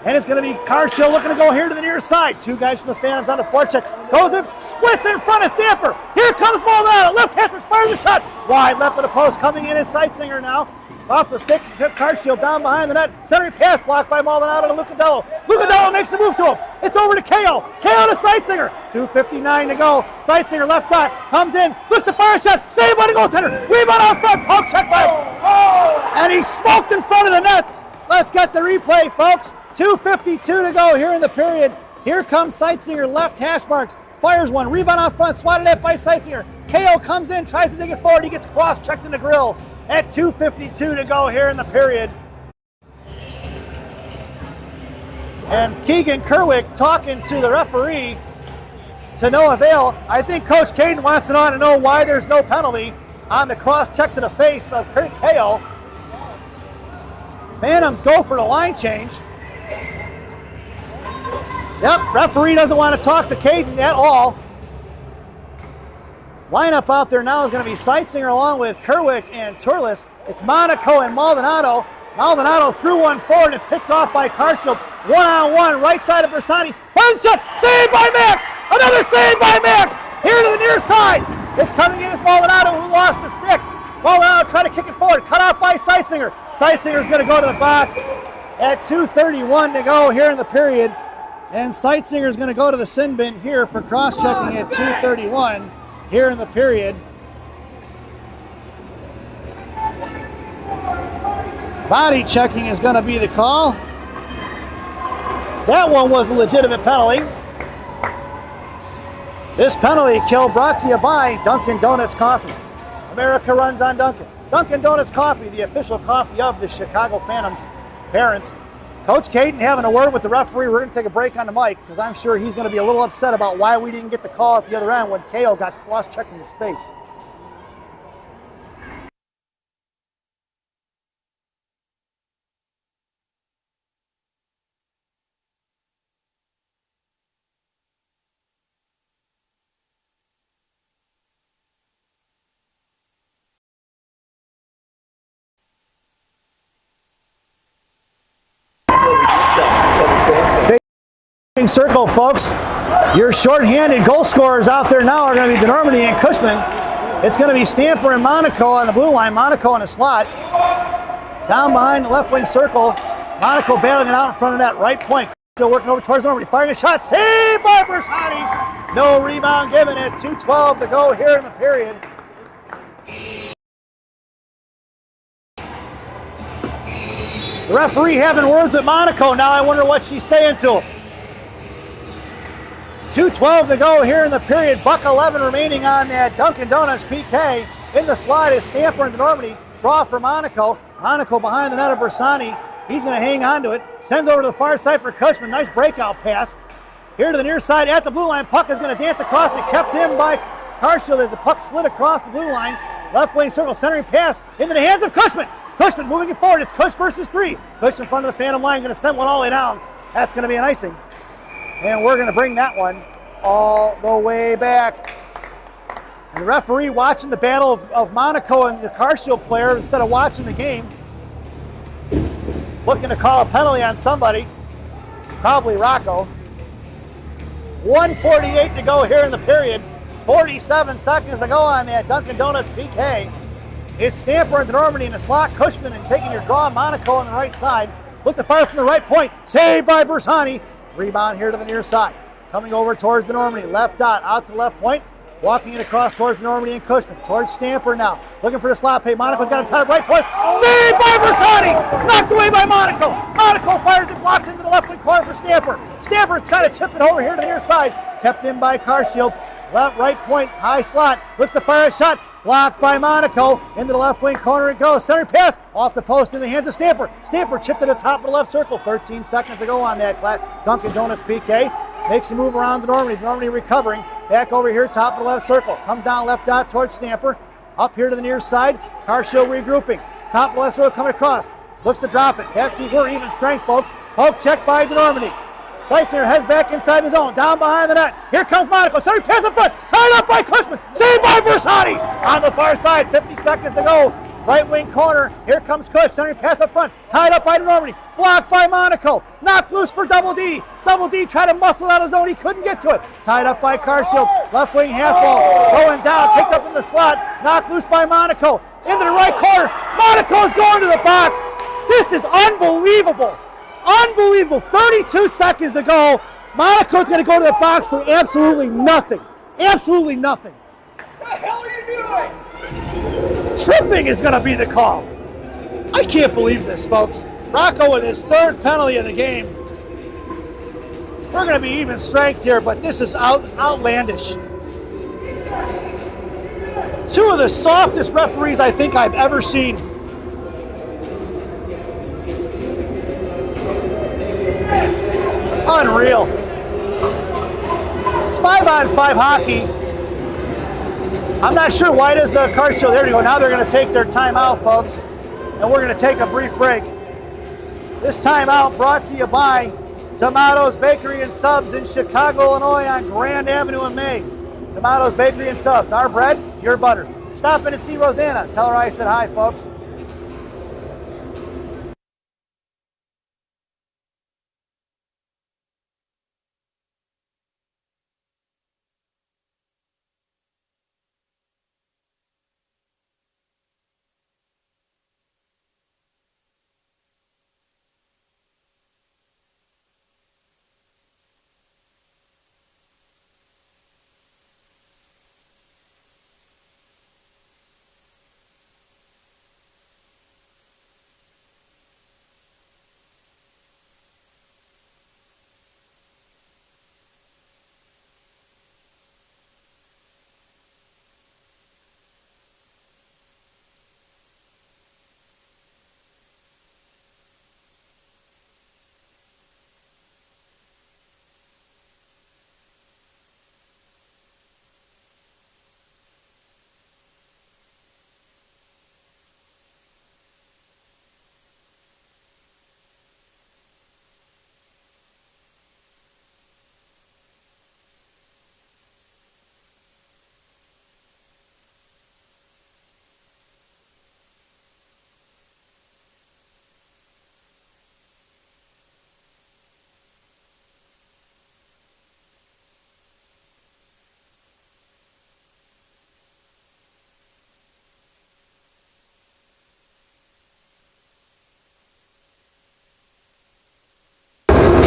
And it's going to be Carshield looking to go here to the near side. Two guys from the Phantoms on the forecheck. Goes in, splits in front of Stamper. Here comes Maldonado. Left Hesper's fires the shot. Wide left of the post. Coming in is Sightseer now. Off the stick, Carshield down behind the net. Centering pass blocked by Maldonado to Lucadello. Lucadello makes the move to him. It's over to KO. KO to Sightseer. 2:59 to go. Sightseer left dot. Comes in. Looks to fire a shot. Saved by the goaltender. Rebound out front. Poke check by him. And he smoked in front of the net. Let's get the replay, folks. 2:52 to go here in the period. Here comes Sightseer, left hash marks, fires one, rebound out front, swatted at by Sightseer. KO comes in, tries to dig it forward, he gets cross-checked in the grill at 2:52 to go here in the period. And Keegan Kerwick talking to the referee to no avail. I think Coach Caden wants to know why there's no penalty on the cross-check to the face of KO. Phantoms go for the line change. Yep, referee doesn't want to talk to Caden at all. Lineup out there now is going to be Sightseer along with Kerwick and Turles. It's Monaco and Maldonado. Maldonado threw one forward and picked off by Carshield. One-on-one, right side of Bersani. Fires shot, saved by Max! Another save by Max! Here to the near side. It's coming in as Maldonado who lost the stick. Maldonado trying to kick it forward, cut off by Sightseer. Sightseer's going to go to the box at 2:31 to go here in the period. And Sightseer is going to go to the sin bin here for cross-checking at 2:31 here in the period. Body checking is going to be the call. That one was a legitimate penalty. This penalty kill brought to you by Dunkin' Donuts Coffee. America runs on Dunkin'. Dunkin' Donuts Coffee, the official coffee of the Chicago Phantoms parents. Coach Caden having a word with the referee. We're going to take a break on the mic because I'm sure he's going to be a little upset about why we didn't get the call at the other end when KO got cross-checked in his face. Circle, folks. Your short-handed goal scorers out there now are going to be DeNormandie and Cushman. It's going to be Stamper and Monaco on the blue line. Monaco in a slot. Down behind the left wing circle. Monaco battling it out in front of that right point. Still working over towards Normandy. Firing a shot. Saved by Bersani. No rebound given at 2:12 to go here in the period. The referee having words with Monaco now. I wonder what she's saying to him. 2:12 to go here in the period. $1.11 remaining on that Dunkin' Donuts PK. In the slide is Stamper and Normandy. Draw for Monaco. Monaco behind the net of Bersani. He's going to hang on to it. Sends over to the far side for Cushman. Nice breakout pass. Here to the near side at the blue line. Puck is going to dance across it. Kept in by Carshield as the puck slid across the blue line. Left wing circle, centering pass into the hands of Cushman. Cushman moving it forward. It's Cush versus three. Cush in front of the Phantom line. Going to send one all the way down. That's going to be an icing. And we're going to bring that one all the way back. And the referee watching the battle of Monaco and the Carshield player instead of watching the game. Looking to call a penalty on somebody. Probably Rocco. 1:48 to go here in the period. 47 seconds to go on that Dunkin' Donuts PK. It's Stamper and Normandy in the slot. Cushman and taking your draw. Monaco on the right side. Look to fire from the right point. Saved by Bersani. Rebound here to the near side. Coming over towards the Normandy. Left dot out to the left point. Walking it across towards Normandy and Cushman. Towards Stamper now. Looking for the slot pay. Monaco's got him tied up right point. Saved by Bersani. Knocked away by Monaco. Monaco fires and blocks into the left wing corner for Stamper. Stamper trying to chip it over here to the near side. Kept in by Carshield. Left right point. High slot. Looks to fire a shot. Blocked by Monaco. Into the left wing corner it goes. Center pass. Off the post in the hands of Stamper. Stamper chipped to the top of the left circle. 13 seconds to go on that Dunkin' Donuts PK. Makes a move around to Normandy. Normandy recovering. Back over here, top of the left circle. Comes down left dot towards Stamper. Up here to the near side. Carshield regrouping. Top of the left circle coming across. Looks to drop it. We're even strength, folks. Poke check by Normandy. Sightseer heads back inside the zone. Down behind the net. Here comes Monaco. Center pass in front. Tied up by Cushman. Saved by Bersani. On the far side. 50 seconds to go right wing corner. Here comes Cush, centering pass up front, tied up by Normandy, blocked by Monaco, knocked loose for Double D. Double D tried to muscle it out of zone, he couldn't get to it. Tied up by Carshield, left wing half ball, going down, picked up in the slot, knocked loose by Monaco, into the right corner. Monaco's going to the box. This is unbelievable. Unbelievable. 32 seconds to go. Monaco's going to go to the box for absolutely nothing. Absolutely nothing. What the hell are you doing? Tripping is going to be the call. I can't believe this, folks. Rocco with his third penalty of the game. We're going to be even strength here, but this is outlandish. Two of the softest referees I think I've ever seen. Unreal. It's 5-on-5 hockey. I'm not sure why does the Carshield. There you go. Now they're going to take their timeout, folks. And we're going to take a brief break. This timeout brought to you by Tomatoes Bakery and Subs in Chicago, Illinois on Grand Avenue in May. Tomatoes Bakery and Subs. Our bread, your butter. Stop in and see Rosanna. Tell her I said hi, folks.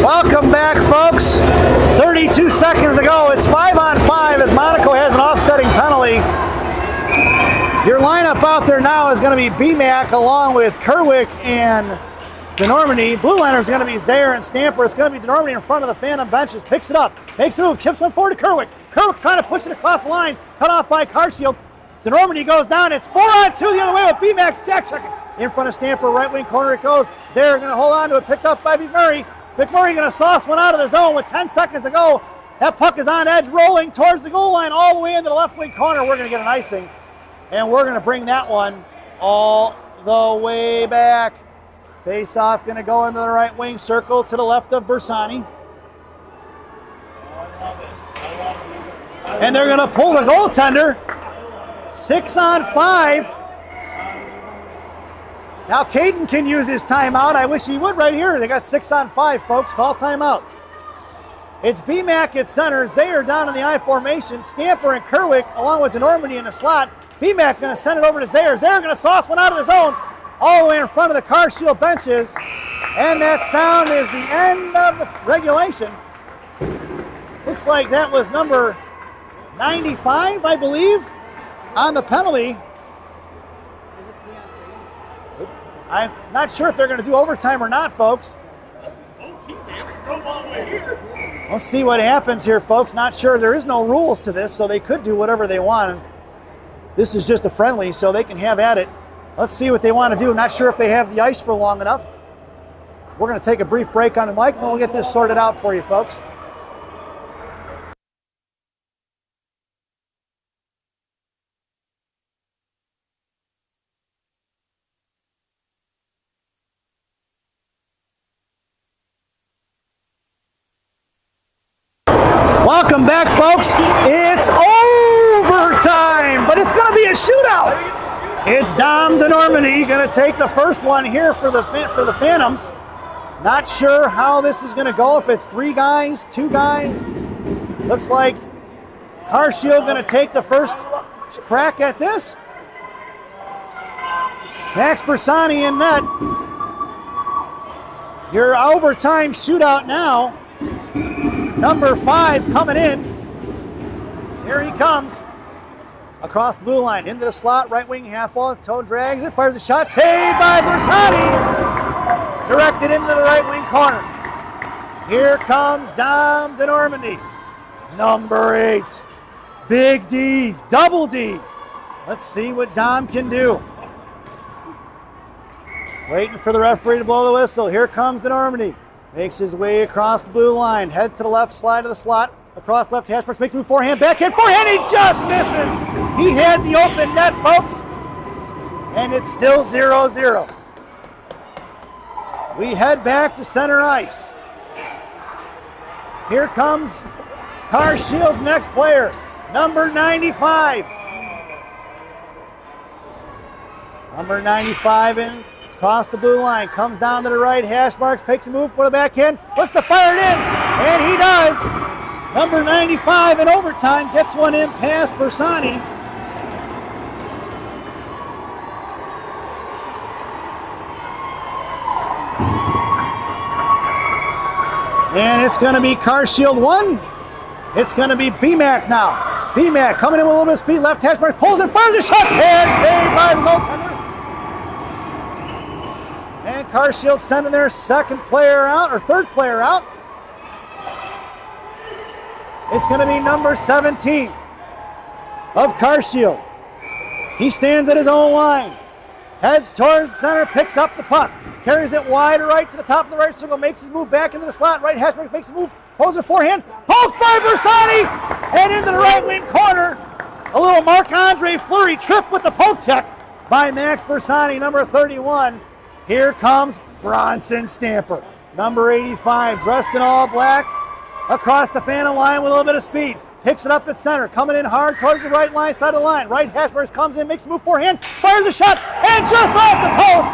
Welcome back, folks. 32 seconds to go. It's 5-on-5 as Monaco has an offsetting penalty. Your lineup out there now is going to be BMAC along with Kerwick and DeNormandie. Blue liner is going to be Zaire and Stamper. It's going to be DeNormandie in front of the Phantom benches. Picks it up, makes a move, chips one forward to Kerwick. Kerwick trying to push it across the line, cut off by Carshield. DeNormandie goes down. It's 4-on-2 the other way with BMAC back checking. In front of Stamper, right wing corner it goes. Zaire going to hold on to it, picked up by McMurray. McMurray going to sauce one out of the zone with 10 seconds to go. That puck is on edge, rolling towards the goal line all the way into the left wing corner. We're going to get an icing, and we're going to bring that one all the way back. Face-off going to go into the right wing circle to the left of Bersani. And they're going to pull the goaltender. 6-on-5. Now Caden can use his timeout. I wish he would right here. They got 6-on-5, folks. Call timeout. It's BMAC at center. Zaire down in the I formation. Stamper and Kerwick along with DeNormandie in the slot. BMAC going to send it over to Zaire. Zaire going to sauce one out of the zone all the way in front of the Carshield benches. And that sound is the end of the regulation. Looks like that was number 95, I believe, on the penalty. I'm not sure if they're going to do overtime or not, folks. We'll see what happens here, folks. Not sure. There is no rules to this, so they could do whatever they want. This is just a friendly, so they can have at it. Let's see what they want to do. Not sure if they have the ice for long enough. We're going to take a brief break on the mic, and we'll get this sorted out for you, folks. Welcome back, folks. It's overtime, but it's going to be a shootout. It's Dom DeNormandie going to take the first one here for the Phantoms. Not sure how this is going to go, if it's 3 guys, 2 guys. Looks like Carshield going to take the first crack at this. Max Bersani in net. Your overtime shootout now. Number 5 coming in. Here he comes. Across the blue line, into the slot, right wing half wall, toe drags it, fires a shot, saved by Bersani. Directed into the right wing corner. Here comes Dom DeNormandie. Number 8. Big D, double D. Let's see what Dom can do. Waiting for the referee to blow the whistle. Here comes DeNormandie. Makes his way across the blue line, heads to the left slide of the slot, across left hash marks, makes a move forehand, backhand, forehand, he just misses. He had the open net, folks, and it's still 0-0. We head back to center ice. Here comes Carshield's next player, number 95. Number 95 in, across the blue line, comes down to the right, hash marks, takes a move for the backhand, looks to fire it in, and he does. Number 95 in overtime gets one in past Bersani. And it's going to be Carshield 1. It's going to be BMAC now. BMAC coming in with a little bit of speed, left hash mark, pulls and fires a shot, and saved by the goaltender. And Carshield sending their second player out, or third player out. It's going to be number 17 of Carshield. He stands at his own line, heads towards the center, picks up the puck, carries it wide right to the top of the right circle, makes his move back into the slot, right hash mark, makes a move, pulls it forehand, poked by Bersani, and into the right wing corner. A little Marc-Andre Fleury trip with the poke tech by Max Bersani, number 31. Here comes Bronson Stamper, number 85, dressed in all black, across the Phantom line with a little bit of speed. Picks it up at center, coming in hard towards the right line, side of the line. Right hash marks, comes in, makes a move forehand, fires a shot, and just off the post,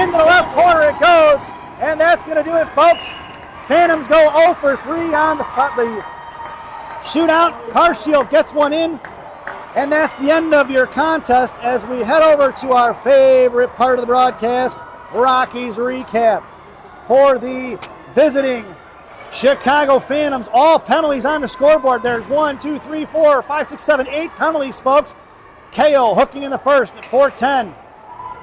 into the left corner it goes. And that's going to do it, folks. Phantoms go 0 for 3 on the shootout. Carshield gets one in, and that's the end of your contest as we head over to our favorite part of the broadcast, Rockies Recap. For the visiting Chicago Phantoms, all penalties on the scoreboard. There's 1, 2, 3, 4, 5, 6, 7, 8 penalties, folks. KO hooking in the first at 4:10.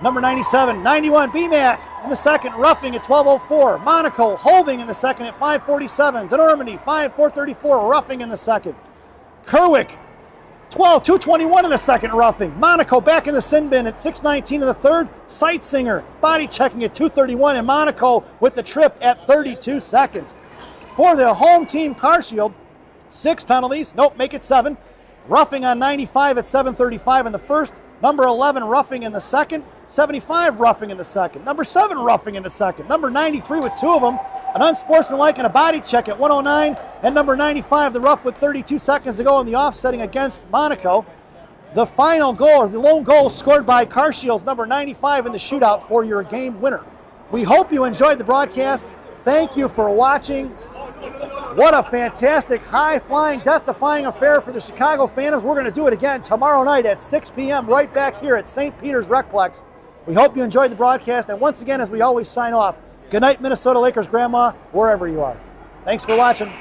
Number 97, 91, BMAC in the second, roughing at 12:04. Monaco holding in the second at 5:47. DeNormandie, 5:434, roughing in the second. Kerwick, 2:21 in the second, roughing. Monaco back in the sin bin at 6:19 in the third. Sightsinger body checking at 2:31, and Monaco with the trip at 32 seconds. For the home team, Carshield, 6 penalties. Nope, make it 7. Roughing on 95 at 7:35 in the first. Number 11 roughing in the second. 75 roughing in the second. Number 7 roughing in the second. Number 93 with 2 of them. An unsportsmanlike and a body check at 1:09. And number 95, the rough with 32 seconds to go in the offsetting against Monaco. The final goal, or the lone goal, scored by Carshield's number 95 in the shootout for your game winner. We hope you enjoyed the broadcast. Thank you for watching. What a fantastic, high-flying, death-defying affair for the Chicago Phantoms. We're going to do it again tomorrow night at 6 p.m. right back here at St. Peter's Recplex. We hope you enjoyed the broadcast. And once again, as we always sign off, good night, Minnesota Lakers Grandma, wherever you are. Thanks for watching.